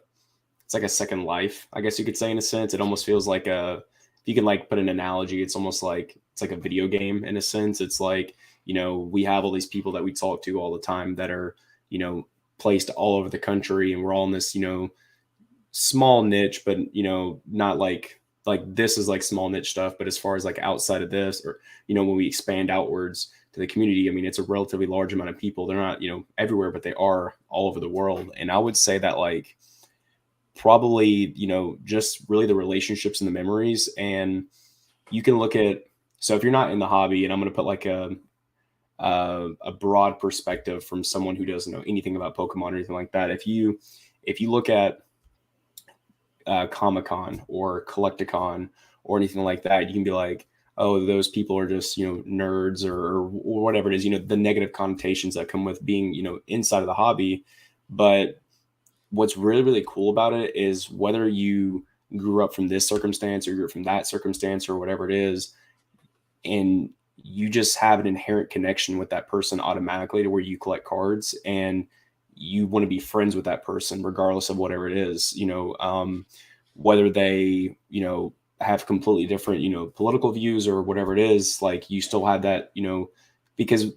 second life, I guess you could say. In a sense, it almost feels like if you can like put an analogy, it's almost like it's like a video game in a sense. It's like, we have all these people that we talk to all the time that are, placed all over the country, and we're all in this, small niche, but not like this is like small niche stuff. But as far as like outside of this, or when we expand outwards to the community, I mean, it's a relatively large amount of people. They're not everywhere, but they are all over the world. And I would say that like probably, just really the relationships and the memories. And you can look at, so if you're not in the hobby, and I'm going to put like a broad perspective from someone who doesn't know anything about Pokemon or anything like that. If you look at Comic-Con or Collectacon or anything like that, you can be like, oh, those people are just, nerds or whatever it is, the negative connotations that come with being, inside of the hobby. But what's really, really cool about it is whether you grew up from this circumstance or you grew up from that circumstance or whatever it is, and you just have an inherent connection with that person automatically to where you collect cards and you want to be friends with that person regardless of whatever it is, whether they, have completely different, political views or whatever it is, like you still have that, because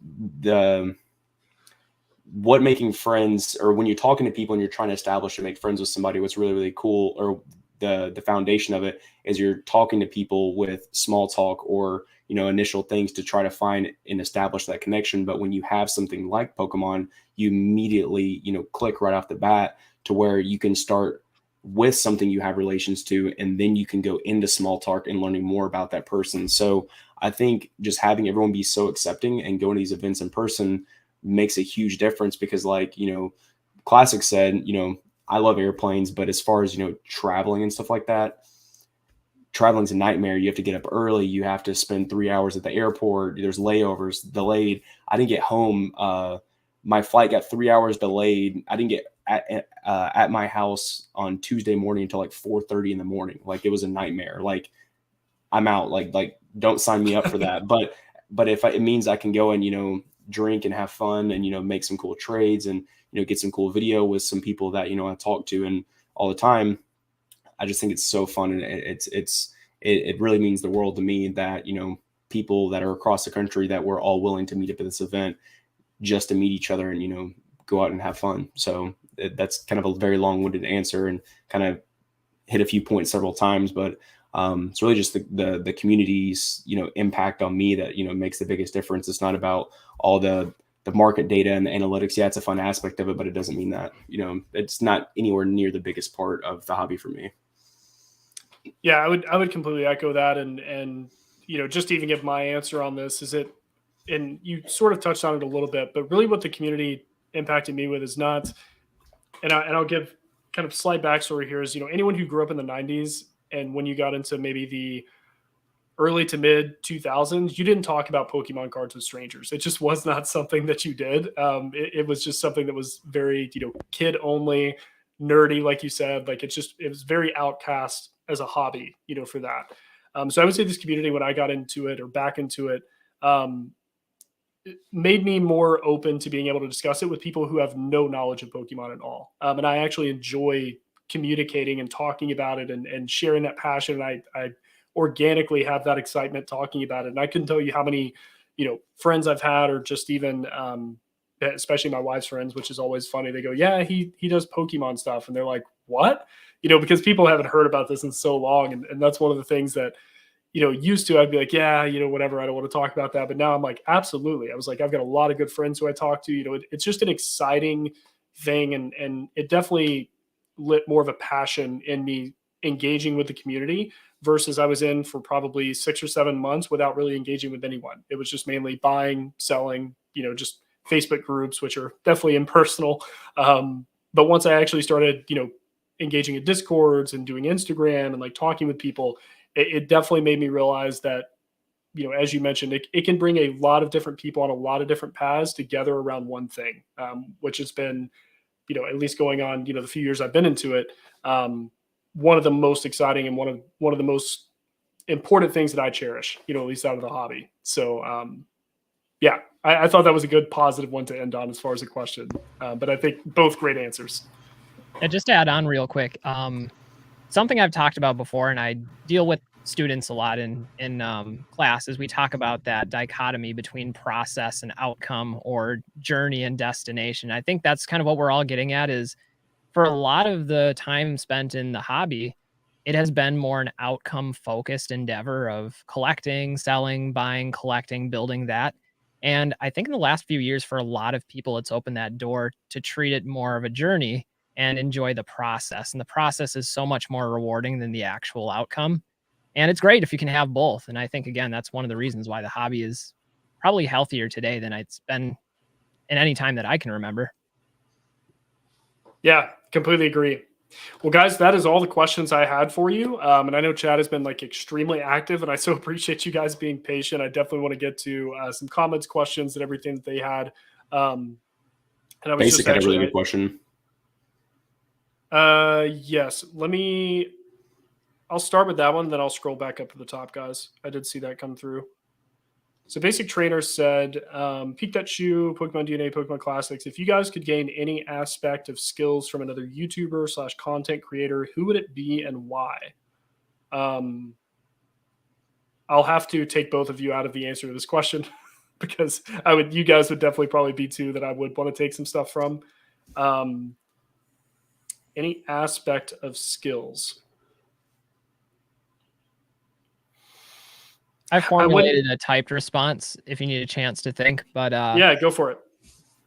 what making friends, or when you're talking to people and you're trying to establish and make friends with somebody, what's really, really cool, or the foundation of it is you're talking to people with small talk or, initial things to try to find and establish that connection. But when you have something like Pokemon, you immediately, click right off the bat to where you can start with something you have relations to, and then you can go into small talk and learning more about that person. So I think just having everyone be so accepting and going to these events in person makes a huge difference, because like, Classic said, I love airplanes, but as far as, traveling and stuff like that, traveling's a nightmare. You have to get up early. You have to spend 3 hours at the airport. There's layovers, delayed. I didn't get home. My flight got 3 hours delayed. I didn't get at my house on Tuesday morning until like 4:30 in the morning. Like it was a nightmare. Like I'm out. Like don't sign me up for that. But if it means I can go and drink and have fun and make some cool trades and get some cool video with some people that I talk to and all the time, I just think it's so fun, and it really means the world to me that people that are across the country that we're all willing to meet up at this event just to meet each other and go out and have fun. So that's kind of a very long-winded answer and kind of hit a few points several times, but it's really just the community's impact on me that makes the biggest difference. It's not about all the market data and the analytics. Yeah, it's a fun aspect of it, but it doesn't mean that it's not anywhere near the biggest part of the hobby for me. Yeah, I would completely echo that, and just to even give my answer on this is it, and you sort of touched on it a little bit, but really what the community impacted me with is not, and I'll give kind of slight backstory here is anyone who grew up in the 90s and when you got into maybe the early to mid 2000s, you didn't talk about Pokemon cards with strangers. It just was not something that you did. It was just something that was very, kid only, nerdy, like you said. Like it was very outcast as a hobby, for that. So I would say this community, when I got into it or back into it, it made me more open to being able to discuss it with people who have no knowledge of Pokemon at all. And I actually enjoy communicating and talking about it and sharing that passion. And I organically have that excitement talking about it. And I couldn't tell you how many, friends I've had, or just even, especially my wife's friends, which is always funny. They go, yeah, he does Pokemon stuff. And they're like, what? Because people haven't heard about this in so long. And that's one of the things that, used to, I'd be like, yeah, whatever. I don't want to talk about that. But now I'm like, absolutely. I was like, I've got a lot of good friends who I talk to, it's just an exciting thing. And it definitely lit more of a passion in me engaging with the community versus I was in for probably 6 or 7 months without really engaging with anyone. It was just mainly buying, selling, just Facebook groups, which are definitely impersonal. But once I actually started, engaging in Discords and doing Instagram and like talking with people, it definitely made me realize that, as you mentioned, it can bring a lot of different people on a lot of different paths together around one thing, which has been, at least going on, the few years I've been into it, one of the most exciting and one of the most important things that I cherish, at least out of the hobby. So, yeah, I thought that was a good positive one to end on as far as the question. But I think both great answers. And just to add on real quick, something I've talked about before, and I deal with students a lot in class, is we talk about that dichotomy between process and outcome, or journey and destination. I think that's kind of what we're all getting at, is for a lot of the time spent in the hobby, it has been more an outcome focused endeavor of collecting, selling, buying, collecting, building that. And I think in the last few years, for a lot of people, it's opened that door to treat it more of a journey. and enjoy the process. And the process is so much more rewarding than the actual outcome. And it's great if you can have both. And I think, again, that's one of the reasons why the hobby is probably healthier today than it's been in any time that I can remember. Yeah, completely agree. Well, guys, that is all the questions I had for you. And I know Chad has been like extremely active, and I so appreciate you guys being patient. I definitely want to get to some comments, questions, and everything that they had. And I was Basic just had a actually, really good question. yes, I'll start with that one, then I'll scroll back up to the top, guys. I did see that come through. So Basic Trainer said, Peak That Shoe, Pokemon DNA, Pokemon Classics. If you guys could gain any aspect of skills from another YouTuber / content creator, who would it be and why? I'll have to take both of you out of the answer to this question because you guys would definitely probably be two that I would want to take some stuff from. Any aspect of skills. I formulated a typed response if you need a chance to think, but yeah, go for it.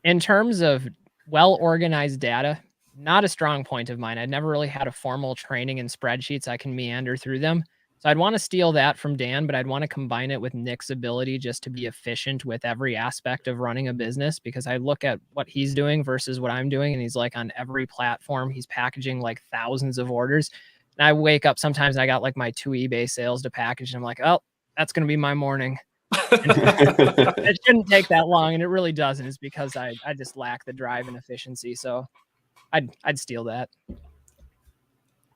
In terms of well-organized data, not a strong point of mine. I'd never really had a formal training in spreadsheets. I can meander through them. So I'd want to steal that from Dan, but I'd want to combine it with Nick's ability just to be efficient with every aspect of running a business, because I look at what he's doing versus what I'm doing, and he's like on every platform. He's packaging like thousands of orders. And I wake up sometimes, I got like my 2 eBay sales to package, and I'm like, oh, that's going to be my morning. It shouldn't take that long, and it really doesn't. It's because I just lack the drive and efficiency. So I'd steal that.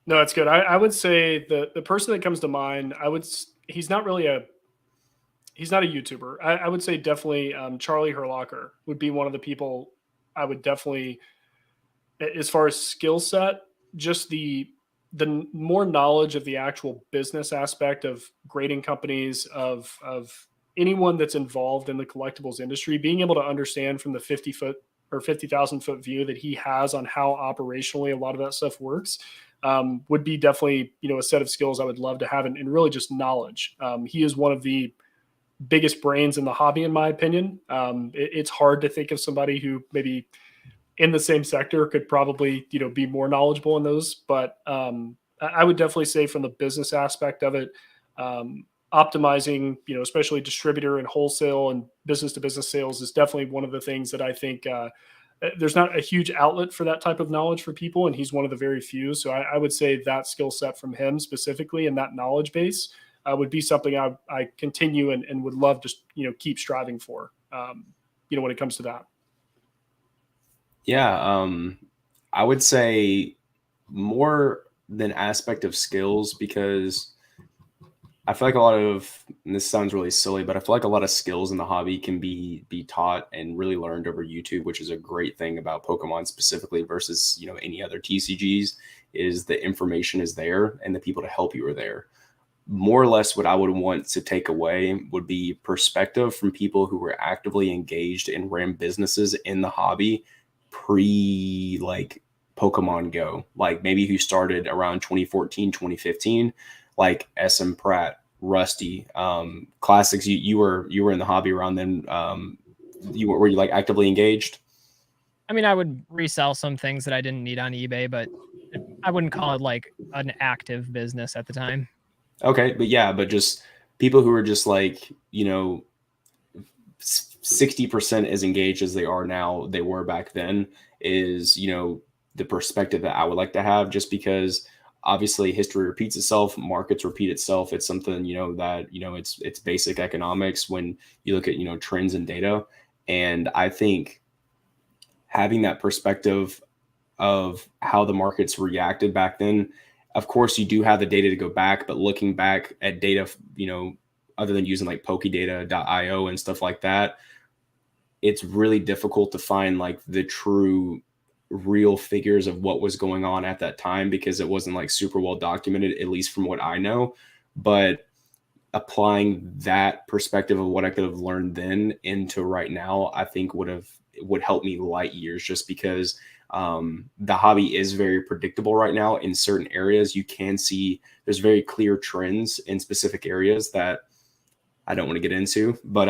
No, that's good. I would say the person that comes to mind, he's not a YouTuber. I would say definitely Charlie Herlocker would be one of the people I would definitely, as far as skill set, just the more knowledge of the actual business aspect of grading companies, of anyone that's involved in the collectibles industry, being able to understand from the 50-foot or 50,000 foot view that he has on how operationally a lot of that stuff works, would be definitely, a set of skills I would love to have, and really just knowledge. He is one of the biggest brains in the hobby, in my opinion. It's hard to think of somebody who maybe in the same sector could probably, be more knowledgeable in those. But I would definitely say from the business aspect of it, optimizing, especially distributor and wholesale and business to business sales is definitely one of the things that I think there's not a huge outlet for that type of knowledge for people. And he's one of the very few. So I would say that skill set from him specifically, and that knowledge base would be something I continue and would love to, keep striving for, when it comes to that. Yeah, I would say more than aspect of skills, because I feel like and this sounds really silly, but I feel like a lot of skills in the hobby can be taught and really learned over YouTube, which is a great thing about Pokemon specifically versus, any other TCGs, is the information is there and the people to help you are there. More or less what I would want to take away would be perspective from people who were actively engaged and ran businesses in the hobby pre like Pokemon Go, like maybe who started around 2014, 2015, like SM Pratt, Rusty, Classics. You were in the hobby around then. Were you like actively engaged? I mean, I would resell some things that I didn't need on eBay, but I wouldn't call it like an active business at the time. Okay, but just people who are just like, 60% as engaged as they are now, they were back then, is, the perspective that I would like to have, just because obviously history repeats itself, markets repeat itself. It's something, that, it's basic economics when you look at, trends and data. And I think having that perspective of how the markets reacted back then, of course, you do have the data to go back, but looking back at data, other than using like pokedata.io and stuff like that, it's really difficult to find like the true real figures of what was going on at that time, because it wasn't like super well documented, at least from what I know. But applying that perspective of what I could have learned then into right now, I think would help me light years, just because the hobby is very predictable right now. In certain areas, you can see there's very clear trends in specific areas that I don't want to get into, but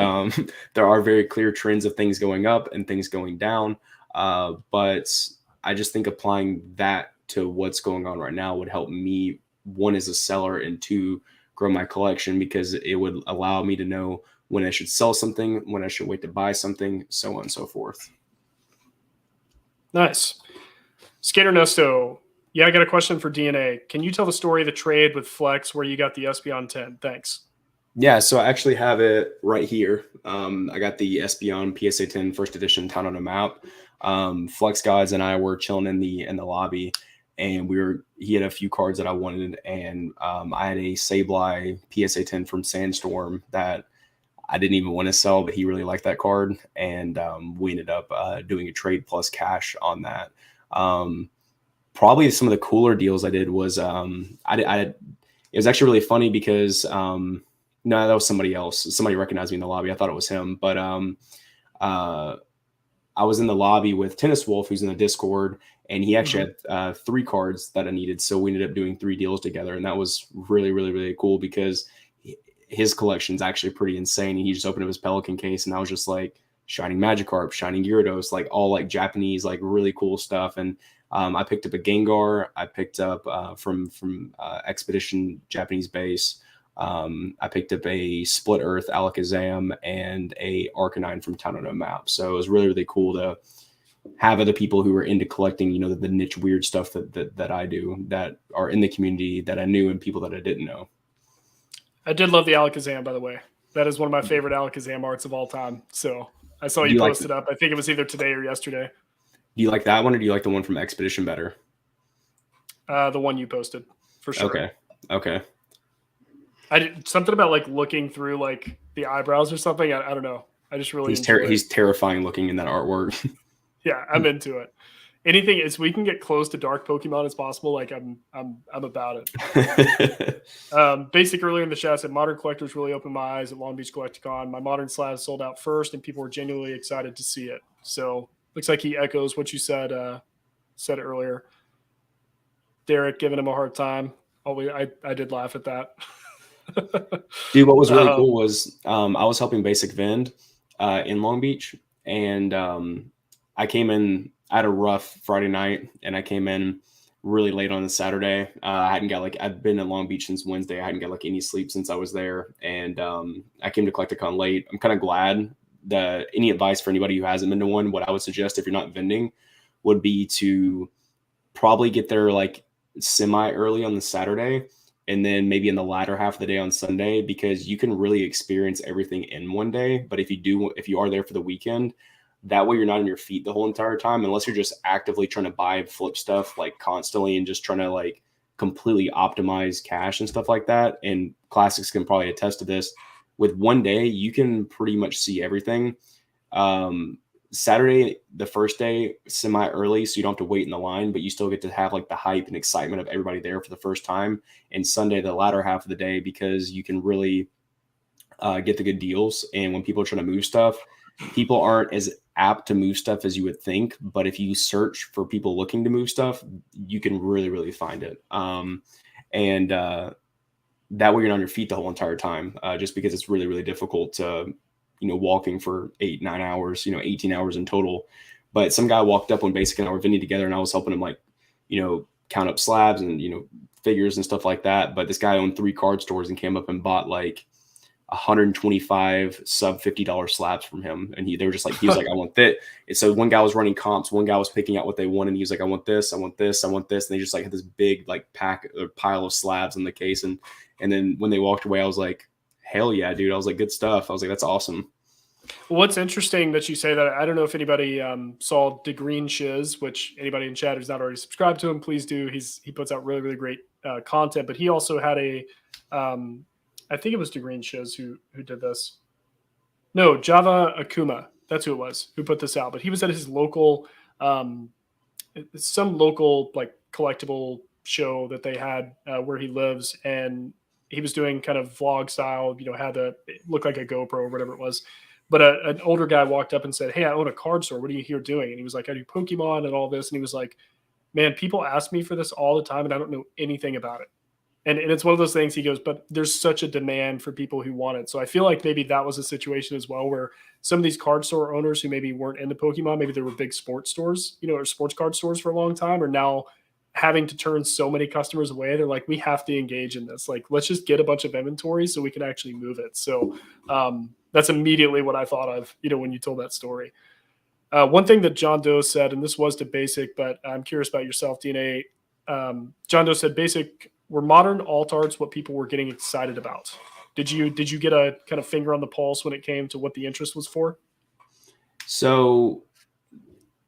there are very clear trends of things going up and things going down. But I just think applying that to what's going on right now would help me, one, as a seller, and two, grow my collection, because it would allow me to know when I should sell something, when I should wait to buy something, so on and so forth. Nice. Skater Nesto, yeah, I got a question for DNA. Can you tell the story of the trade with Flex where you got the Espeon 10? Thanks. Yeah, so I actually have it right here. I got the Espeon PSA 10 first edition Town on a Map. Flex Gods and I were chilling in the lobby, and he had a few cards that I wanted, and I had a Sableye PSA 10 from Sandstorm that I didn't even want to sell, but he really liked that card, and we ended up doing a trade plus cash on that. Probably some of the cooler deals I did was it was actually really funny because no, that was somebody else. Somebody recognized me in the lobby. I thought it was him, but I was in the lobby with Tennis Wolf, who's in the Discord, and he actually had 3 cards that I needed. So we ended up doing 3 deals together, and that was really, really, really cool because his collection's actually pretty insane. And he just opened up his Pelican case, and I was just like Shining Magikarp, Shining Gyarados, like all like Japanese, like really cool stuff. And I picked up a Gengar. I picked up from Expedition Japanese base. I picked up a Split Earth Alakazam and a Arcanine from Town on a Map. So it was really, really cool to have other people who are into collecting, you know, the niche weird stuff that I do, that are in the community that I knew and people that I didn't know. I did love the Alakazam, by the way. That is one of my favorite Alakazam arts of all time. So I saw you post it up. I think it was either today or yesterday. Do you like that one, or do you like the one from Expedition better? The one you posted, for sure. Okay. I did something about like looking through like the eyebrows or something. I don't know. I just really he's terrifying looking in that artwork. Yeah, I'm into it. Anything is we can get close to dark Pokemon as possible. Like I'm about it. Basic earlier in the chat said Modern Collectors really opened my eyes at Long Beach Collectacon. My Modern slab sold out first, and people were genuinely excited to see it. So looks like he echoes what you said earlier. Derek giving him a hard time. I did laugh at that. Dude, what was really cool was I was helping Basic Vend in Long Beach, and I came in. I had a rough Friday night, and I came in really late on a Saturday. I've been in Long Beach since Wednesday. I hadn't got like any sleep since I was there, and I came to Collectacon late. I'm kind of glad. Any advice for anybody who hasn't been to one, what I would suggest if you're not vending would be to probably get there like semi early on the Saturday, and then maybe in the latter half of the day on Sunday, because you can really experience everything in one day. But if you are there for the weekend, that way you're not on your feet the whole entire time, unless you're just actively trying to buy and flip stuff like constantly and just trying to like completely optimize cash and stuff like that. And Classics can probably attest to this. With one day, you can pretty much see everything. Saturday, the first day, semi early, so you don't have to wait in the line, but you still get to have like the hype and excitement of everybody there for the first time. And Sunday, the latter half of the day, because you can really get the good deals. And when people are trying to move stuff, people aren't as apt to move stuff as you would think. But if you search for people looking to move stuff, you can really, really find it. And that way you're not on your feet the whole entire time, just because it's really, really difficult to, walking for 8-9 hours, 18 hours in total. But some guy walked up when Basic and I were vending together, and I was helping him like, count up slabs and, figures and stuff like that. But this guy owned 3 card stores and came up and bought like 125 sub $50 slabs from him. And he was like, I want that. And so one guy was running comps, one guy was picking out what they wanted. And he was like, I want this, I want this, I want this. And they just like had this big like pack or pile of slabs in the case. And then when they walked away, I was like, hell yeah, dude. I was like, good stuff. I was like, that's awesome. Well, what's interesting that you say that, I don't know if anybody saw DeGreen Shiz, which anybody in chat who's not already subscribed to him, please do. He puts out really, really great content, but he also had I think it was DeGreen Shiz who did this. No, Java Akuma. That's who it was who put this out. But he was at his local, some local like collectible show that they had where he lives, and he was doing kind of vlog style. Had it look like a GoPro or whatever it was. But an older guy walked up and said, "Hey, I own a card store. What are you here doing?" And he was like, "I do Pokemon and all this." And he was like, "Man, people ask me for this all the time, and I don't know anything about it." And it's one of those things, he goes, but there's such a demand for people who want it. So I feel like maybe that was a situation as well, where some of these card store owners who maybe weren't into Pokemon, maybe there were big sports stores, or sports card stores for a long time, are now having to turn so many customers away. They're like, we have to engage in this. Like, let's just get a bunch of inventory so we can actually move it. So that's immediately what I thought of, when you told that story. One thing that John Doe said, and this was to Basic, but I'm curious about yourself, DNA. John Doe said, Basic, were modern alt arts what people were getting excited about? Did you get a kind of finger on the pulse when it came to what the interest was for? So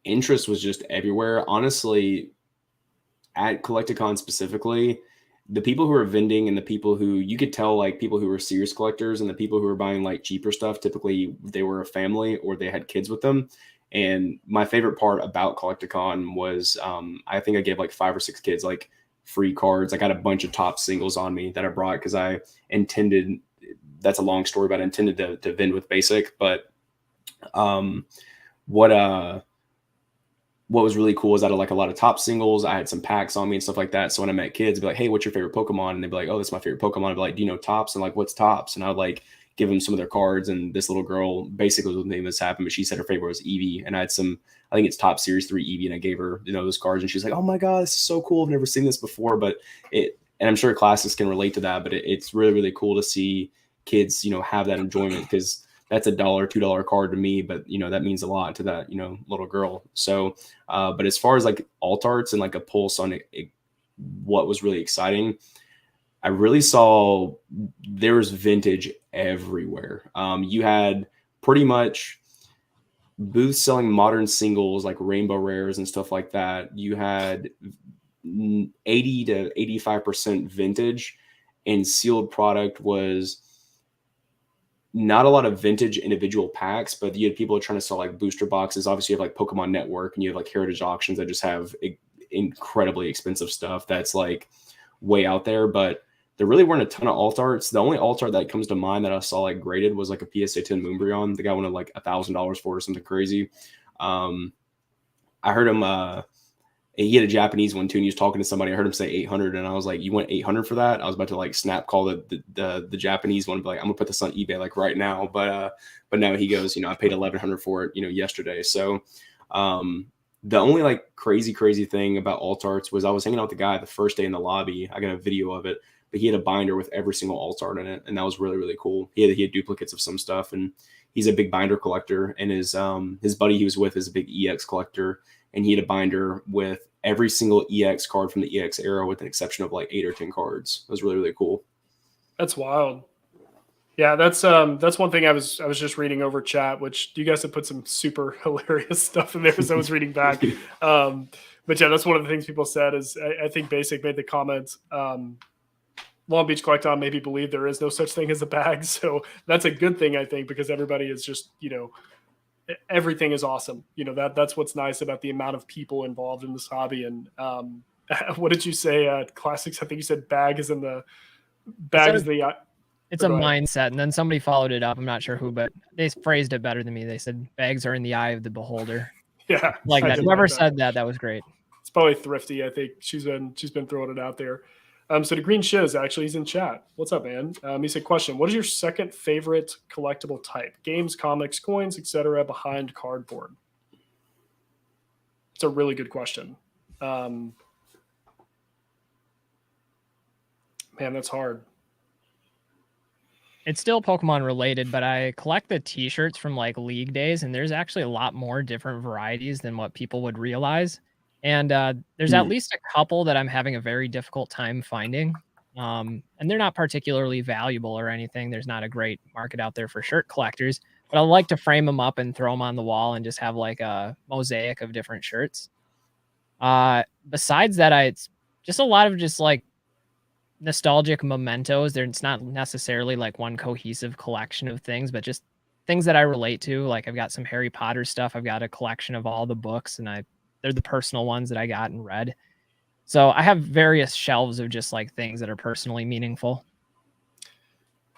interest was just everywhere. Honestly, at Collectacon specifically, the people who are vending and the people who you could tell, like people who were serious collectors and the people who were buying like cheaper stuff, typically they were a family or they had kids with them. And my favorite part about Collectacon was I think I gave like 5 or 6 kids like free cards. I got a bunch of top singles on me that I brought because I intended, that's a long story, but I intended to vend with Basic. But what was really cool is that I had like a lot of top singles. I had some packs on me and stuff like that. So when I met kids, I'd be like, hey, what's your favorite Pokemon? And they'd be like, oh, that's my favorite Pokemon. I'd be like, do you know tops? And like, what's tops? And I would like give them some of their cards. And this little girl, basically was the name this happened, but she said her favorite was Eevee. And I had some, I think it's top series 3 Eevee. And I gave her, those cards. And she's like, oh my God, this is so cool. I've never seen this before. But and I'm sure classics can relate to that, but it's really, really cool to see kids, have that enjoyment, because that's $1, $2 card to me, but that means a lot to that, little girl. So, but as far as like alt arts and like a pulse on what was really exciting, I really saw there was vintage everywhere. You had pretty much booths selling modern singles like rainbow rares and stuff like that. You had 80 to 85% vintage, and sealed product was not a lot of vintage individual packs, but you had people trying to sell like booster boxes. Obviously, you have like Pokemon Network and you have like Heritage Auctions that just have incredibly expensive stuff that's like way out there. But there really weren't a ton of alt arts. The only alt art that comes to mind that I saw like graded was like a PSA 10 Moonbreon. The guy wanted like $1,000 for it or something crazy. I heard him. He had a Japanese one too, and he was talking to somebody. I heard him say 800, and I was like, "You want 800 for that?" I was about to like snap call the Japanese one, but like, I'm gonna put this on eBay like right now. But now he goes, I paid 1,100 for it, yesterday. So the only like crazy thing about alt arts was I was hanging out with the guy the first day in the lobby. I got a video of it, but he had a binder with every single alt art in it, and that was really, really cool. He had duplicates of some stuff, and he's a big binder collector, and his buddy he was with is a big EX collector, and he had a binder with every single EX card from the EX era with an exception of like 8 or 10 cards. It was really, really cool. That's wild. Yeah, that's one thing I was just reading over chat, which you guys have put some super hilarious stuff in there as I was reading back. But yeah, that's one of the things people said is I think Basic made the comment, Long Beach Collecton maybe believe there is no such thing as a bag. So that's a good thing, I think, because everybody is just, everything is awesome. That's what's nice about the amount of people involved in this hobby. And what did you say? Classics. I think you said bag is in the bag is the. It's a mindset. And then somebody followed it up. I'm not sure who, but they phrased it better than me. They said bags are in the eye of the beholder. Yeah. Like that. Whoever said that, that was great. It's probably Thrifty. I think she's been throwing it out there. So the Green Shiz, actually, he's in chat. What's up, man? He said, question, what is your second favorite collectible type? Games, comics, coins, etc. behind cardboard? It's a really good question. Man, that's hard. It's still Pokemon related, but I collect the t-shirts from like League days, and there's actually a lot more different varieties than what people would realize. And there's at least a couple that I'm having a very difficult time finding. And they're not particularly valuable or anything. There's not a great market out there for shirt collectors, but I like to frame them up and throw them on the wall and just have like a mosaic of different shirts. Besides that, it's just a lot of just like nostalgic mementos. It's not necessarily like one cohesive collection of things, but just things that I relate to. Like I've got some Harry Potter stuff. I've got a collection of all the books, and they're the personal ones that I got and read. So I have various shelves of just like things that are personally meaningful.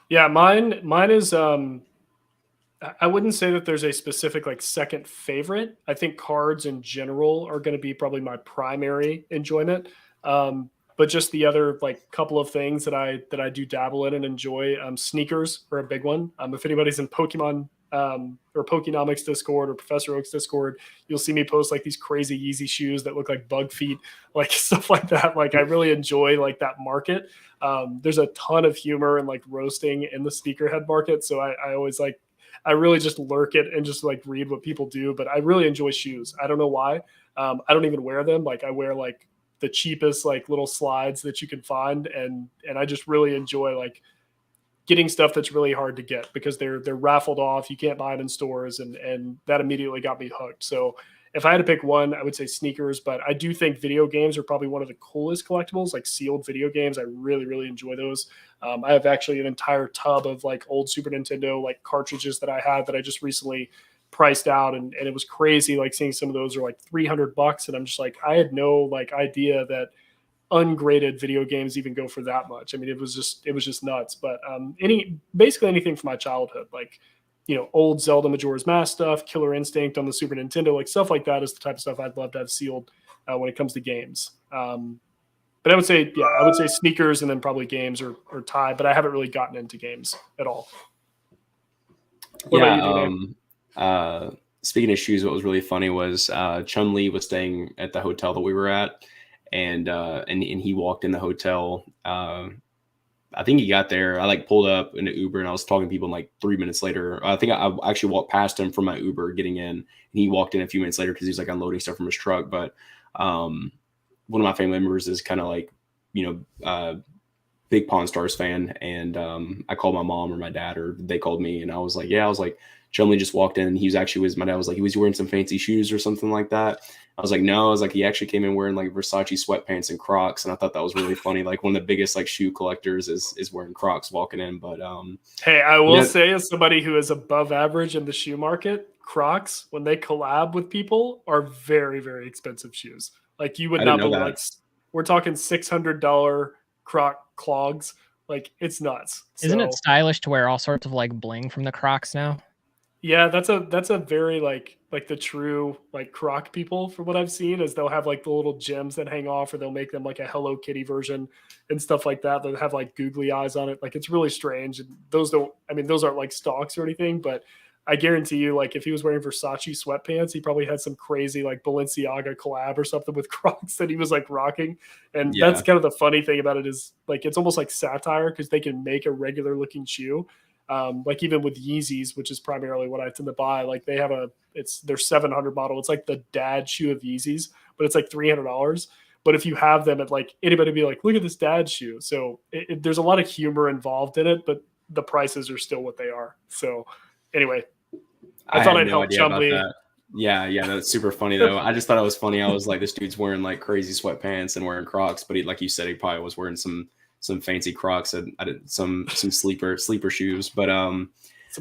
Yeah, mine is I wouldn't say that there's a specific like second favorite. I think cards in general are going to be probably my primary enjoyment. But But just the other like couple of things that I do dabble in and enjoy, sneakers are a big one. If anybody's in Pokemon or Pokenomics Discord or Professor Oak's Discord, you'll see me post like these crazy Yeezy shoes that look like bug feet, like stuff like that. Like I really enjoy like that market. There's a ton of humor and like roasting in the sneakerhead market. So I always like, I really just lurk it and just like read what people do, but I really enjoy shoes. I don't know why. I don't even wear them. Like I wear like the cheapest like little slides that you can find. And I just really enjoy like getting stuff that's really hard to get because they're raffled off. You can't buy them in stores, and that immediately got me hooked. So if I had to pick one, I would say sneakers, but I do think video games are probably one of the coolest collectibles, like sealed video games. I really, really enjoy those. I have actually an entire tub of like old Super Nintendo like cartridges that I had that I just recently priced out, and it was crazy like seeing some of those are like $300, and I'm just like, I had no like idea that ungraded video games even go for that much. I mean, it was just nuts. But basically anything from my childhood, like, you know, old Zelda Majora's Mask stuff, Killer Instinct on the Super Nintendo, like stuff like that is the type of stuff I'd love to have sealed when it comes to games. But I would say sneakers and then probably games or tie, but I haven't really gotten into games at all. What about you, D-Nate? Speaking of shoes, what was really funny was Chun-Li was staying at the hotel that we were at, and he walked in the hotel. I think he got there. I like pulled up in an Uber and I was talking to people, and like 3 minutes later, I think I actually walked past him from my Uber getting in, and he walked in a few minutes later because he was like unloading stuff from his truck. But one of my family members is kind of like, you know, big Pawn Stars fan, and I called my mom or my dad, or they called me, and I was like, Chun-Li just walked in, and my dad was like, he was wearing some fancy shoes or something like that. I was like, no, I was like, he actually came in wearing like Versace sweatpants and Crocs. And I thought that was really funny. Like one of the biggest like shoe collectors is wearing Crocs walking in. But hey, I will say, as somebody who is above average in the shoe market, Crocs, when they collab with people, are very, very expensive shoes. Like you would not believe, like we're talking $600 Croc clogs. Like it's nuts. Isn't it stylish to wear all sorts of like bling from the Crocs now? Yeah, that's a very like the true like Croc people, from what I've seen, is they'll have like the little gems that hang off, or they'll make them like a Hello Kitty version and stuff like that. They'll have like googly eyes on it. Like it's really strange. And those aren't like stocks or anything, but I guarantee you, like if he was wearing Versace sweatpants, he probably had some crazy like Balenciaga collab or something with Crocs that he was like rocking. And that's kind of the funny thing about it, is like it's almost like satire because they can make a regular looking shoe. Like even with Yeezys, which is primarily what I tend to buy, like they have their 700 model. It's like the dad shoe of Yeezys, but it's like $300. But if you have them at like, anybody be like, look at this dad shoe. So there's a lot of humor involved in it, but the prices are still what they are. So anyway, I thought I'd help Chun-Li. Yeah, that's super funny though. I just thought it was funny. I was like, this dude's wearing like crazy sweatpants and wearing Crocs, but like you said, he probably was wearing some fancy Crocs and some sleeper shoes, but some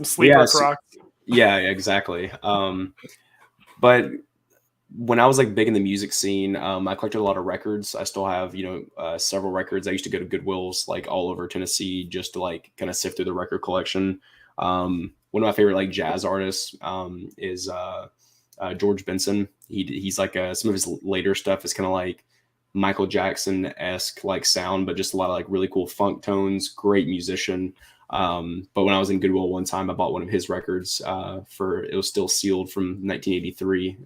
sleeper Crocs. Yeah, exactly. But when I was like big in the music scene, I collected a lot of records. I still have, several records. I used to go to Goodwill's like all over Tennessee just to like kind of sift through the record collection. One of my favorite like jazz artists is George Benson. He's like some of his later stuff is kind of like Michael Jackson-esque like sound, but just a lot of like really cool funk tones. Great musician. But when I was in Goodwill one time, I bought one of his records it was still sealed from 1983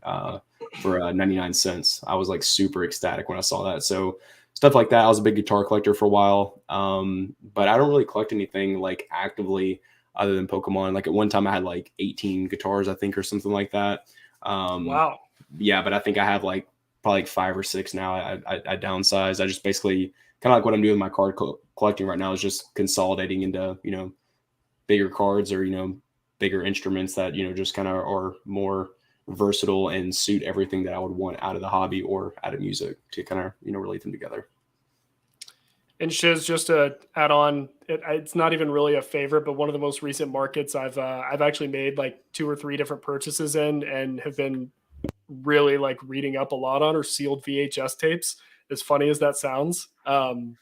for 99 cents. I was like super ecstatic when I saw that. So stuff like that. I was a big guitar collector for a while, but I don't really collect anything like actively other than Pokemon. Like at one time I had like 18 guitars, I think, or something like that. Wow. Yeah, but I think I have like probably like 5 or 6 now. I downsized. I just basically kind of like what I'm doing with my card collecting right now is just consolidating into, bigger cards or, bigger instruments that, just kind of are more versatile and suit everything that I would want out of the hobby or out of music to kind of, relate them together. And Shiz, just to add on, it's not even really a favorite, but one of the most recent markets I've actually made like 2 or 3 different purchases in and have been really like reading up a lot on, are sealed VHS tapes. As funny as that sounds, I'm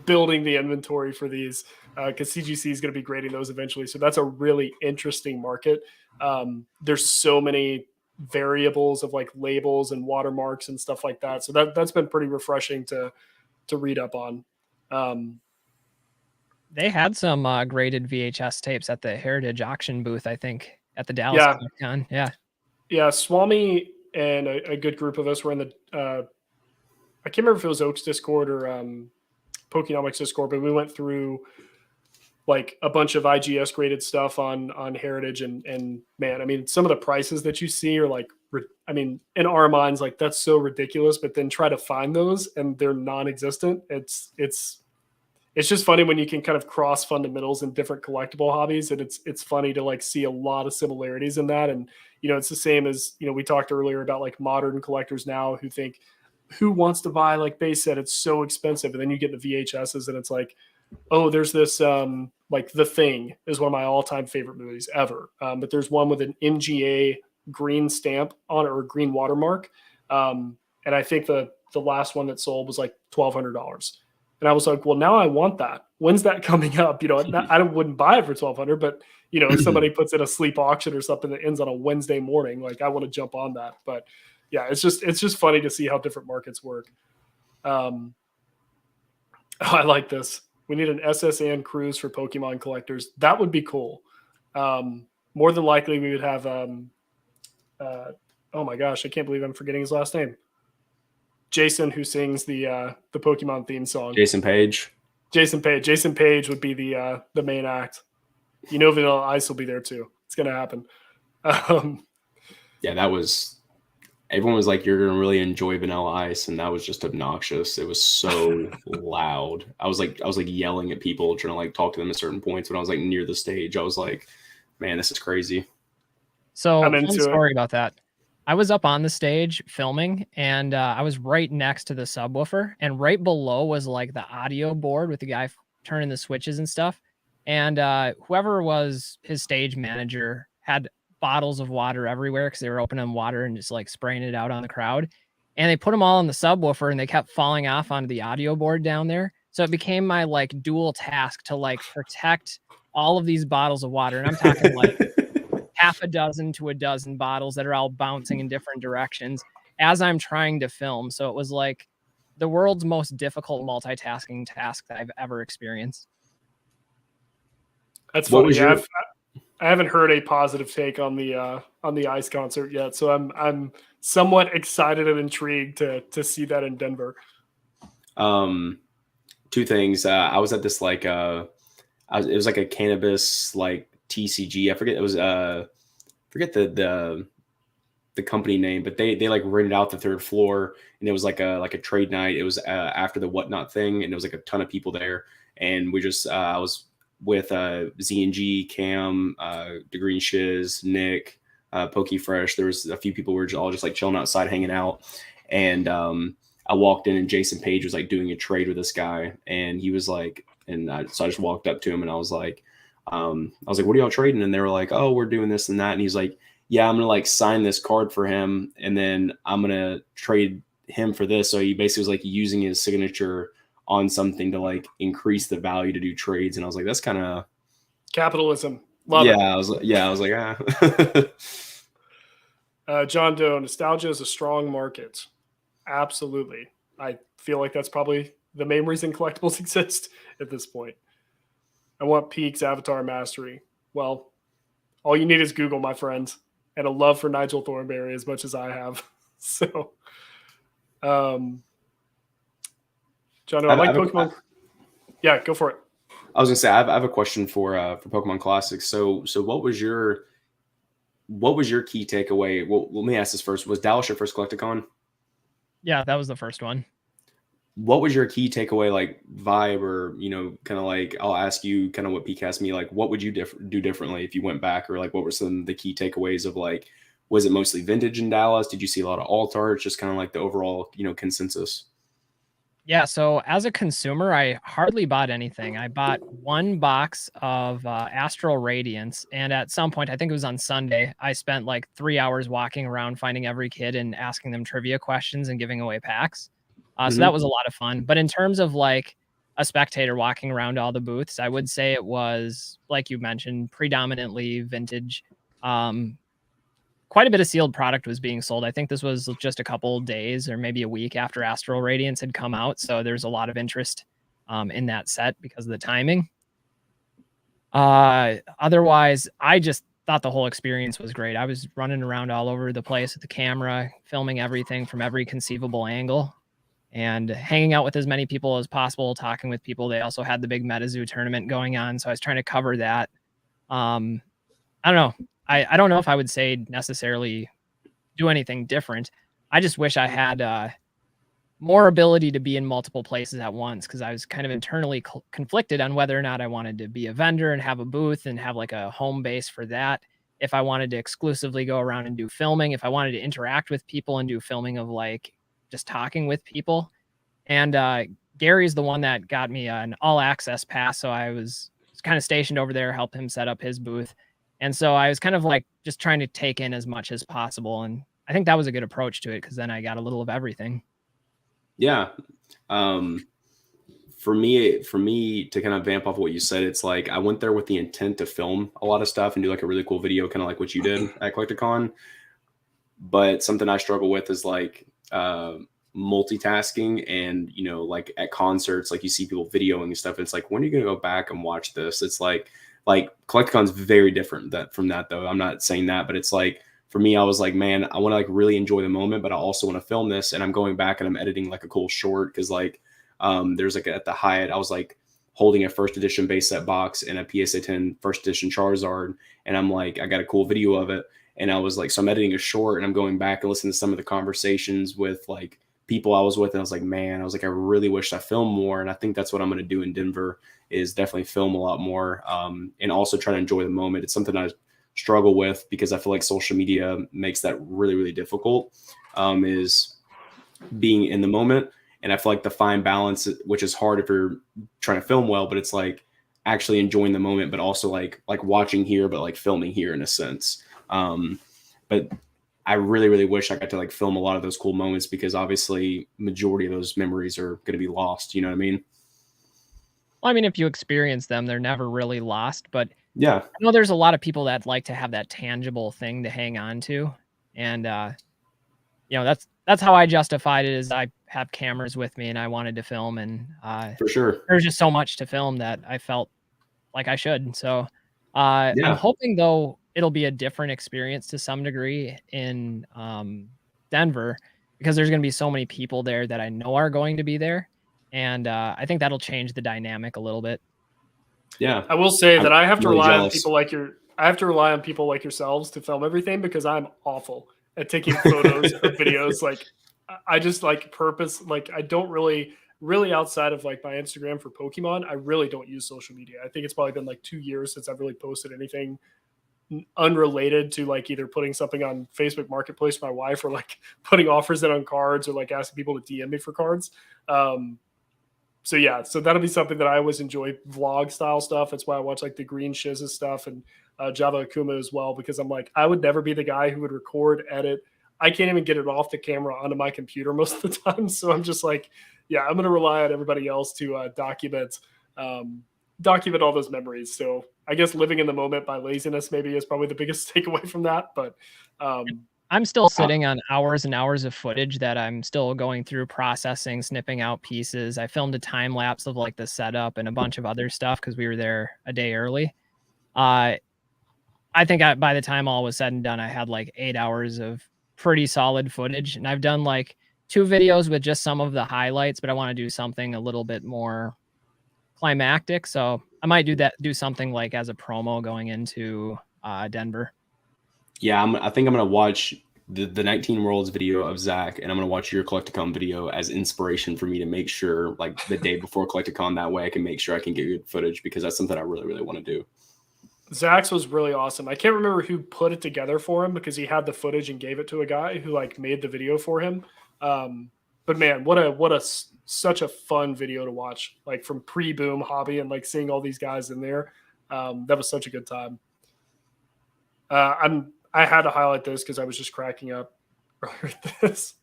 building the inventory for these because CGC is going to be grading those eventually. So that's a really interesting market. There's so many variables of like labels and watermarks and stuff like that. So that's been pretty refreshing to read up on. They had some graded VHS tapes at the Heritage auction booth, I think, at the Dallas Yeah. Collectacon. Yeah. Yeah, Swami and a good group of us were in the I can't remember if it was Oaks Discord or Pokenomics Discord, but we went through like a bunch of IGS graded stuff on Heritage, and man, I mean, some of the prices that you see are like, I mean, in our minds, like that's so ridiculous. But then try to find those, and they're non-existent. It's just funny when you can kind of cross fundamentals in different collectible hobbies, and it's funny to like see a lot of similarities in that. And you know, it's the same as, you know, we talked earlier about like modern collectors now who think, who wants to buy like base set? It's so expensive, and then you get the VHSs, and it's like, oh, there's this like The Thing is one of my all-time favorite movies ever. But there's one with an MGA green stamp on it, or green watermark. And I think the last one that sold was like $1,200. And I was like, well, now I want that. When's that coming up? You know, I wouldn't buy it for $1,200, but you know, if somebody puts in a sleep auction or something that ends on a Wednesday morning, like I want to jump on that. But yeah, it's just funny to see how different markets work. I like this. We need an SSN cruise for Pokemon collectors. That would be cool. More than likely, we would have. Oh my gosh, I can't believe I'm forgetting his last name. Jason, who sings the Pokemon theme song. Jason Page. Jason Page. Jason Page would be the main act. You know, Vanilla Ice will be there too. It's gonna happen. Yeah, that was. Everyone was like, "You're gonna really enjoy Vanilla Ice," and that was just obnoxious. It was so loud. I was like yelling at people, trying to like talk to them at certain points. When I was like near the stage, I was like, "Man, this is crazy." So, fun story about that. I was up on the stage filming, and I was right next to the subwoofer, and right below was like the audio board with the guy turning the switches and stuff. And whoever was his stage manager had bottles of water everywhere because they were opening water and just like spraying it out on the crowd. And they put them all on the subwoofer, and they kept falling off onto the audio board down there. So it became my like dual task to like protect all of these bottles of water. And I'm talking like half a dozen to a dozen bottles that are all bouncing in different directions as I'm trying to film. So it was like the world's most difficult multitasking task that I've ever experienced. That's funny. I haven't heard a positive take on the Ice concert yet, so I'm somewhat excited and intrigued to see that in Denver. Two things. I was at this like it was like a cannabis like TCG. I forget it was forget the company name, but they like rented out the third floor, and it was like a trade night. It was after the whatnot thing, and there was like a ton of people there, and we just I was with Z&G, Cam, The Green Shiz, Nick, Pokey Fresh. There was a few people who were all just like chilling outside, hanging out. And I walked in, and Jason Page was like doing a trade with this guy. And he was like, so I just walked up to him, and I was like, what are y'all trading? And they were like, oh, we're doing this and that. And he's like, yeah, I'm going to like sign this card for him, and then I'm going to trade him for this. So he basically was like using his signature on something to like increase the value to do trades. And I was like, that's kind of capitalism. Love it. I was like, John Doe, nostalgia is a strong market. Absolutely. I feel like that's probably the main reason collectibles exist at this point. I want Peak's Avatar Mastery. Well, all you need is Google, my friend, and a love for Nigel Thornberry as much as I have. So, John, I like Pokemon. Yeah, go for it. I was gonna say I have a question for Pokemon Classics. So what was your key takeaway? Well, let me ask this first. Was Dallas your first Collectacon? Yeah, that was the first one. What was your key takeaway, like vibe, or kind of like, I'll ask you kind of what Peak asked me, like what would you do differently if you went back, or like what were some of the key takeaways of like, was it mostly vintage in Dallas? Did you see a lot of alt art? Just kind of like the overall consensus. Yeah, so as a consumer, I hardly bought anything. I bought one box of Astral Radiance, and at some point, I think it was on Sunday, I spent like 3 hours walking around finding every kid and asking them trivia questions and giving away packs. So that was a lot of fun. But in terms of like a spectator walking around all the booths, I would say it was, like you mentioned, predominantly vintage. quite a bit of sealed product was being sold. I think this was just a couple days or maybe a week after Astral Radiance had come out. So there's a lot of interest in that set because of the timing. Otherwise, I just thought the whole experience was great. I was running around all over the place with the camera, filming everything from every conceivable angle and hanging out with as many people as possible, talking with people. They also had the big MetaZoo tournament going on, so I was trying to cover that. I don't know. I don't know if I would say necessarily do anything different. I just wish I had more ability to be in multiple places at once, because I was kind of internally conflicted on whether or not I wanted to be a vendor and have a booth and have like a home base for that. If I wanted to exclusively go around and do filming, if I wanted to interact with people and do filming of like just talking with people. And Gary's the one that got me an all access pass. So I was kind of stationed over there, help him set up his booth. And so I was kind of like just trying to take in as much as possible. And I think that was a good approach to it, because then I got a little of everything. Yeah. For me to kind of vamp off what you said, it's like I went there with the intent to film a lot of stuff and do like a really cool video, kind of like what you did at Collectacon. But something I struggle with is like multitasking, and you know, like at concerts, like you see people videoing and stuff. It's like, when are you gonna go back and watch this? It's like Collectacon's very different from that though. I'm not saying that, but it's like, for me, I was like, man, I want to like really enjoy the moment, but I also want to film this. And I'm going back and I'm editing like a cool short, because like there's like at the Hyatt, I was like holding a first edition base set box and a PSA 10 first edition Charizard, and I'm like, I got a cool video of it, and I was like, so I'm editing a short and I'm going back and listening to some of the conversations with like people I was with, and I was like, man, I was like, I really wish I filmed more. And I think that's what I'm going to do in Denver, is definitely film a lot more, and also try to enjoy the moment. It's something I struggle with, because I feel like social media makes that really, really difficult, is being in the moment. And I feel like the fine balance, which is hard if you're trying to film well, but it's like actually enjoying the moment, but also like watching here, but like filming here in a sense. But I really, really wish I got to like film a lot of those cool moments, because obviously majority of those memories are going to be lost. You know what I mean? Well, I mean, if you experience them, they're never really lost. But Yeah, I know there's a lot of people that like to have that tangible thing to hang on to. And, you know, that's how I justified it, is I have cameras with me and I wanted to film, and for sure. there's just so much to film that I felt like I should. So I'm Yeah. hoping, though, it'll be a different experience to some degree in Denver, because there's going to be so many people there that I know are going to be there. And I think that'll change the dynamic a little bit. Yeah. I will say that I have to really rely on jealous. people like I have to rely on people like yourselves to film everything, because I'm awful at taking photos or videos. Like I just like purpose, like I don't really outside of like my Instagram for Pokemon, I really don't use social media. I think it's probably been like 2 years since I've really posted anything unrelated to like either putting something on Facebook Marketplace for my wife, or like putting offers in on cards, or like asking people to DM me for cards. So yeah, so that'll be something that I always enjoy, vlog style stuff. That's why I watch like the Green Shiz's stuff and Java Akuma as well, because I'm like, I would never be the guy who would record, edit. I can't even get it off the camera onto my computer most of the time. So I'm just like, yeah, I'm going to rely on everybody else to document all those memories. So I guess living in the moment by laziness maybe is probably the biggest takeaway from that. But I'm still sitting on hours and hours of footage that I'm still going through, processing, snipping out pieces. I filmed a time lapse of like the setup and a bunch of other stuff, because we were there a day early. I think by the time all was said and done, I had like 8 hours of pretty solid footage. And I've done like 2 videos with just some of the highlights, but I want to do something a little bit more climactic. So I might do something like as a promo going into Denver. Yeah, I think I'm going to watch the 19 Worlds video of Zach, and I'm going to watch your Collectacon video as inspiration for me to make sure, like the day before Collectacon, that way I can make sure I can get good footage, because that's something I really, really want to do. Zach's was really awesome. I can't remember who put it together for him, because he had the footage and gave it to a guy who like made the video for him. But man, such a fun video to watch, like from pre-boom hobby, and like seeing all these guys in there. That was such a good time. I had to highlight this because I was just cracking up earlier with this.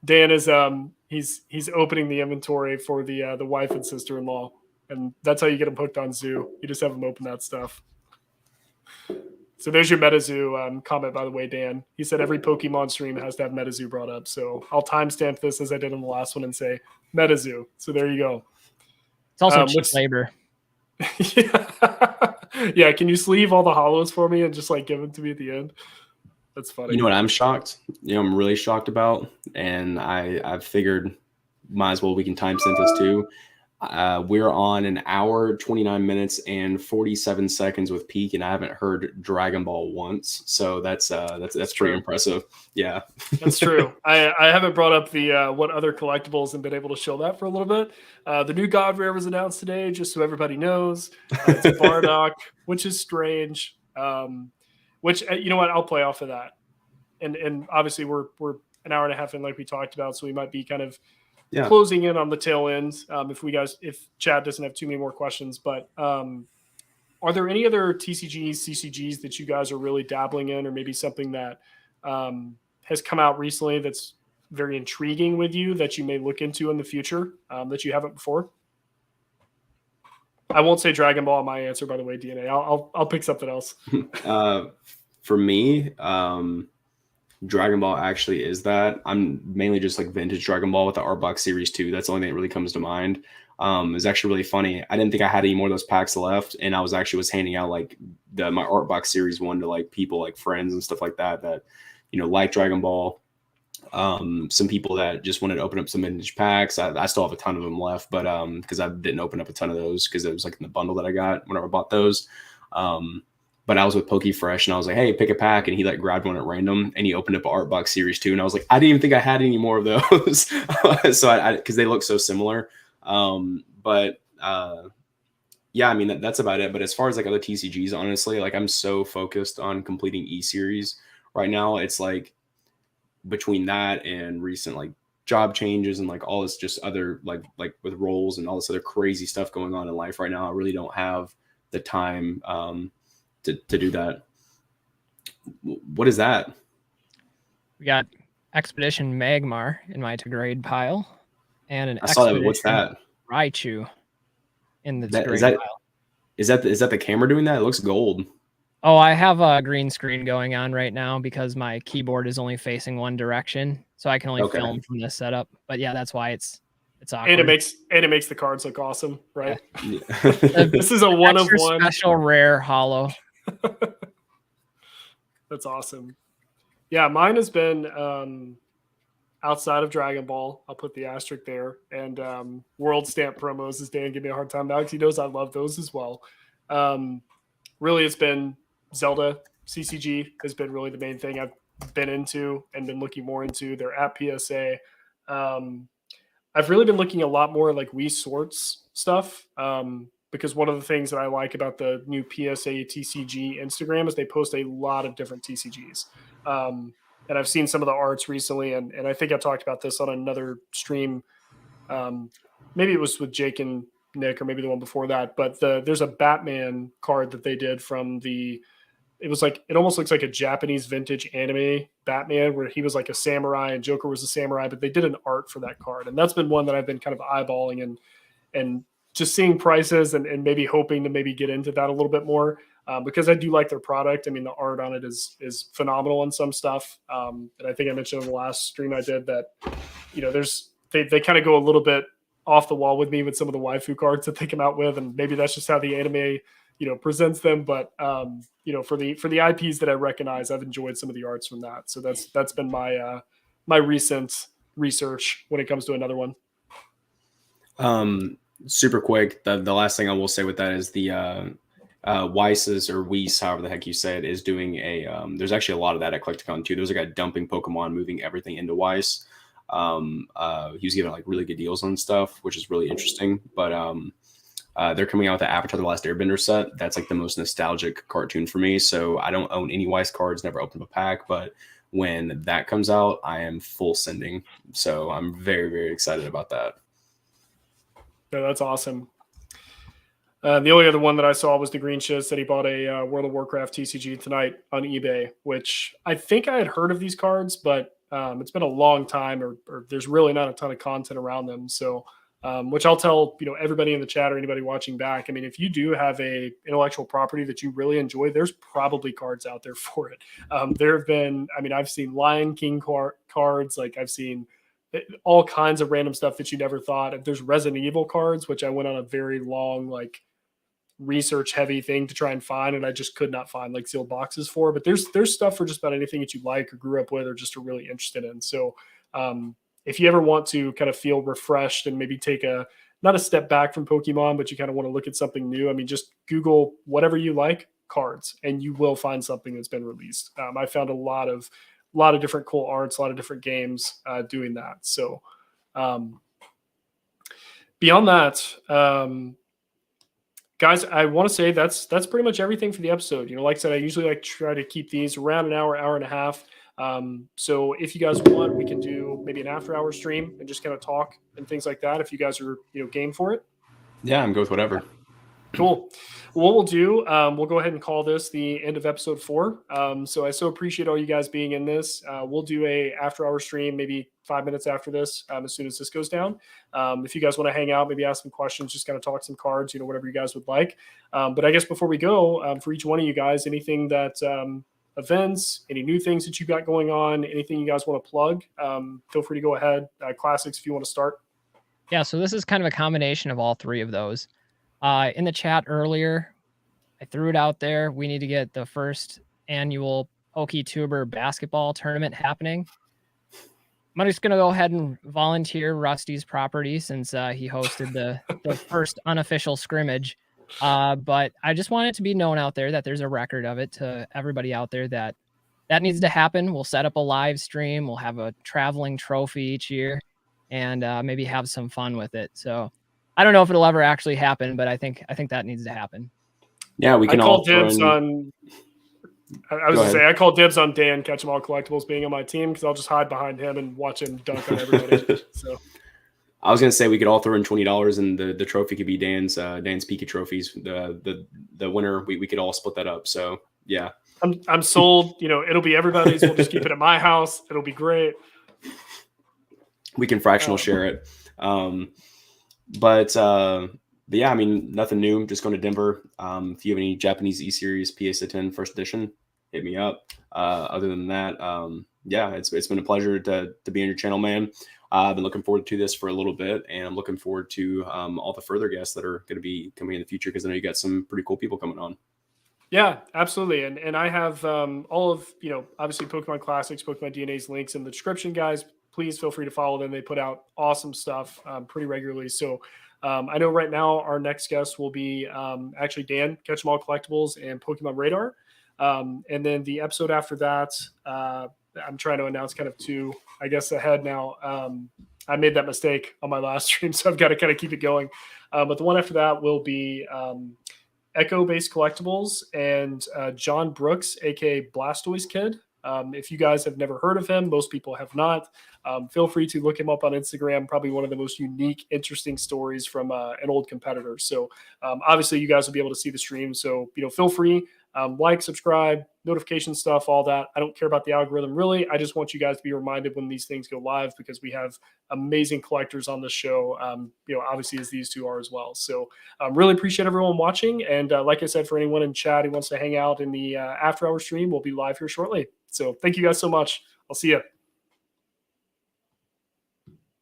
Dan is he's opening the inventory for the wife and sister-in-law, and that's how you get them hooked on Zoo. You just have them open that stuff. So there's your MetaZoo comment, by the way, Dan. He said every Pokemon stream has to have MetaZoo brought up. So I'll timestamp this as I did in the last one and say MetaZoo. So there you go. It's also cheap labor. Yeah. Can you sleeve all the hollows for me and just like give them to me at the end? That's funny. You know what I'm shocked? I'm really shocked about, and I've figured might as well we can timestamp this too. We're on an hour, 29 minutes, and 47 seconds with Peak, and I haven't heard Dragon Ball once. So that's pretty impressive. Yeah, that's true. I haven't brought up the what other collectibles and been able to show that for a little bit. The new God Rare was announced today, just so everybody knows. It's a Bardock, which is strange. Which you know what? I'll play off of that. And obviously we're an hour and a half in, like we talked about, so we might be kind of closing in on the tail end. If Chad doesn't have too many more questions, but are there any other TCGs, CCGs that you guys are really dabbling in, or maybe something that has come out recently that's very intriguing with you that you may look into in the future that you haven't before? I won't say Dragon Ball in my answer, by the way, DNA. I'll pick something else. For me, Dragon Ball actually is that. I'm mainly just like vintage Dragon Ball with the Art Box Series 2. That's the only thing that really comes to mind. It's actually really funny. I didn't think I had any more of those packs left, and I was handing out like my Art Box Series 1 to like people, like friends and stuff like that like Dragon Ball. Some people that just wanted to open up some vintage packs. I still have a ton of them left, but because I didn't open up a ton of those because it was like in the bundle that I got whenever I bought those. But I was with Pokefresh and I was like, hey, pick a pack. And he like grabbed one at random and he opened up an Art Box Series 2. And I was like, I didn't even think I had any more of those. So because they look so similar. Yeah, I mean, that's about it. But as far as like other TCGs, honestly, like I'm so focused on completing E-Series right now. It's like between that and recent like job changes and like all this just other like with roles and all this other crazy stuff going on in life right now, I really don't have the time to do that. What is that? We got Expedition Magmar in my to grade pile, and an I saw that. What's that? Raichu in the that, grade pile. Is that the camera doing that? It looks gold. Oh, I have a green screen going on right now because my keyboard is only facing one direction, so I can only film from this setup. But yeah, that's why it's awkward. And it makes the cards look awesome, right? Yeah. This is a one of one special rare hollow. That's awesome. Yeah, mine has been outside of Dragon Ball. I'll put the asterisk there. And World Stamp promos, as Dan give me a hard time about because he knows I love those as well. Really, it's been Zelda. CCG has been really the main thing I've been into and been looking more into. They're at PSA. I've really been looking a lot more like Wii Sports stuff because one of the things that I like about the new PSA TCG Instagram is they post a lot of different TCGs. And I've seen some of the arts recently, and I think I talked about this on another stream. Maybe it was with Jake and Nick, or maybe the one before that. But there's a Batman card that they did from it almost looks like a Japanese vintage anime Batman where he was like a samurai and Joker was a samurai, but they did an art for that card. And that's been one that I've been kind of eyeballing and just seeing prices and maybe hoping to maybe get into that a little bit more because I do like their product. I mean, the art on it is phenomenal on some stuff. And I think I mentioned in the last stream I did that, they kind of go a little bit off the wall with me with some of the waifu cards that they come out with. And maybe that's just how the anime, presents them. But, for the IPs that I recognize, I've enjoyed some of the arts from that. So that's been my recent research when it comes to another one. Super quick. The last thing I will say with that is the Weiss's or Weiss, however the heck you say it, is doing there's actually a lot of that at Collectacon too. There's a guy dumping Pokemon, moving everything into Weiss. He was giving like really good deals on stuff, which is really interesting. But they're coming out with the Avatar: The Last Airbender set. That's like the most nostalgic cartoon for me. So I don't own any Weiss cards, never opened up a pack, but when that comes out, I am full sending. So I'm very, very excited about that. Yeah, that's awesome. The only other one that I saw was the Green Shiz that he bought a World of Warcraft TCG tonight on eBay, which I think I had heard of these cards, but it's been a long time or there's really not a ton of content around them. So which I'll tell, everybody in the chat or anybody watching back. I mean, if you do have a intellectual property that you really enjoy, there's probably cards out there for it. There have been, I mean, I've seen Lion King cards, like I've seen all kinds of random stuff that you never thought. If there's Resident Evil cards, which I went on a very long, like research heavy thing to try and find, and I just could not find like sealed boxes for, but there's stuff for just about anything that you like or grew up with or just are really interested in. So, if you ever want to kind of feel refreshed and maybe take not a step back from Pokemon, but you kind of want to look at something new, I mean, just Google whatever you like, cards, and you will find something that's been released. I found a lot of different cool arts, a lot of different games doing that. So beyond that, guys, I want to say that's pretty much everything for the episode. Like I said, I usually like to try to keep these around an hour and a half. So if you guys want, we can do maybe an after-hour stream and just kind of talk and things like that. If you guys are game for it. Yeah, I'm good with whatever. Cool. What we'll do, we'll go ahead and call this the end of episode 4. So I so appreciate all you guys being in this. We'll do a after-hour stream, maybe 5 minutes after this, as soon as this goes down. If you guys want to hang out, maybe ask some questions, just kind of talk some cards, whatever you guys would like. But I guess before we go, for each one of you guys, anything that events, any new things that you got going on, anything you guys want to plug, feel free to go ahead. Classics, if you want to start. Yeah, so this is kind of a combination of all 3 of those. In the chat earlier, I threw it out there. We need to get the first annual PokeTuber basketball tournament happening. I'm just going to go ahead and volunteer Rusty's property since he hosted the first unofficial scrimmage. But I just want it to be known out there that there's a record of it to everybody out there that needs to happen. We'll set up a live stream. We'll have a traveling trophy each year and maybe have some fun with it. So I don't know if it'll ever actually happen, but I think that needs to happen. Yeah, we can all throw in... I was going to say, I call dibs on Dan Catch 'em All Collectibles being on my team because I'll just hide behind him and watch him dunk on everybody. So I was going to say we could all throw in $20 and the trophy could be Dan's Pika trophies. The winner, we could all split that up. So yeah, I'm sold. It'll be everybody's. We'll just keep it at my house. It'll be great. We can fractional share it. But yeah, I mean, nothing new. Just going to Denver. If you have any Japanese E-Series PSA 10 first edition, hit me up. Other than that, yeah, it's been a pleasure to be on your channel, man. I've been looking forward to this for a little bit, and I'm looking forward to all the further guests that are going to be coming in the future because I know you got some pretty cool people coming on. Yeah, absolutely. And I have all of, obviously Pokemon Classics, Pokemon DNA's links in the description, guys. Please feel free to follow them. They put out awesome stuff pretty regularly. So I know right now our next guest will be actually Dan Catch 'em All Collectibles and Pokemon Radar. And then the episode after that, I'm trying to announce kind of 2, I guess, ahead now. I made that mistake on my last stream, so I've got to kind of keep it going. But the one after that will be Echo-based Collectibles and John Brooks, aka Blastoise Kid. If you guys have never heard of him, most people have not. Feel free to look him up on Instagram. Probably one of the most unique, interesting stories from an old competitor. So obviously you guys will be able to see the stream. So, feel free, like, subscribe, notification stuff, all that. I don't care about the algorithm really. I just want you guys to be reminded when these things go live because we have amazing collectors on this show, obviously as these 2 are as well. So really appreciate everyone watching. And like I said, for anyone in chat who wants to hang out in the after hour stream, we'll be live here shortly. So thank you guys so much. I'll see you.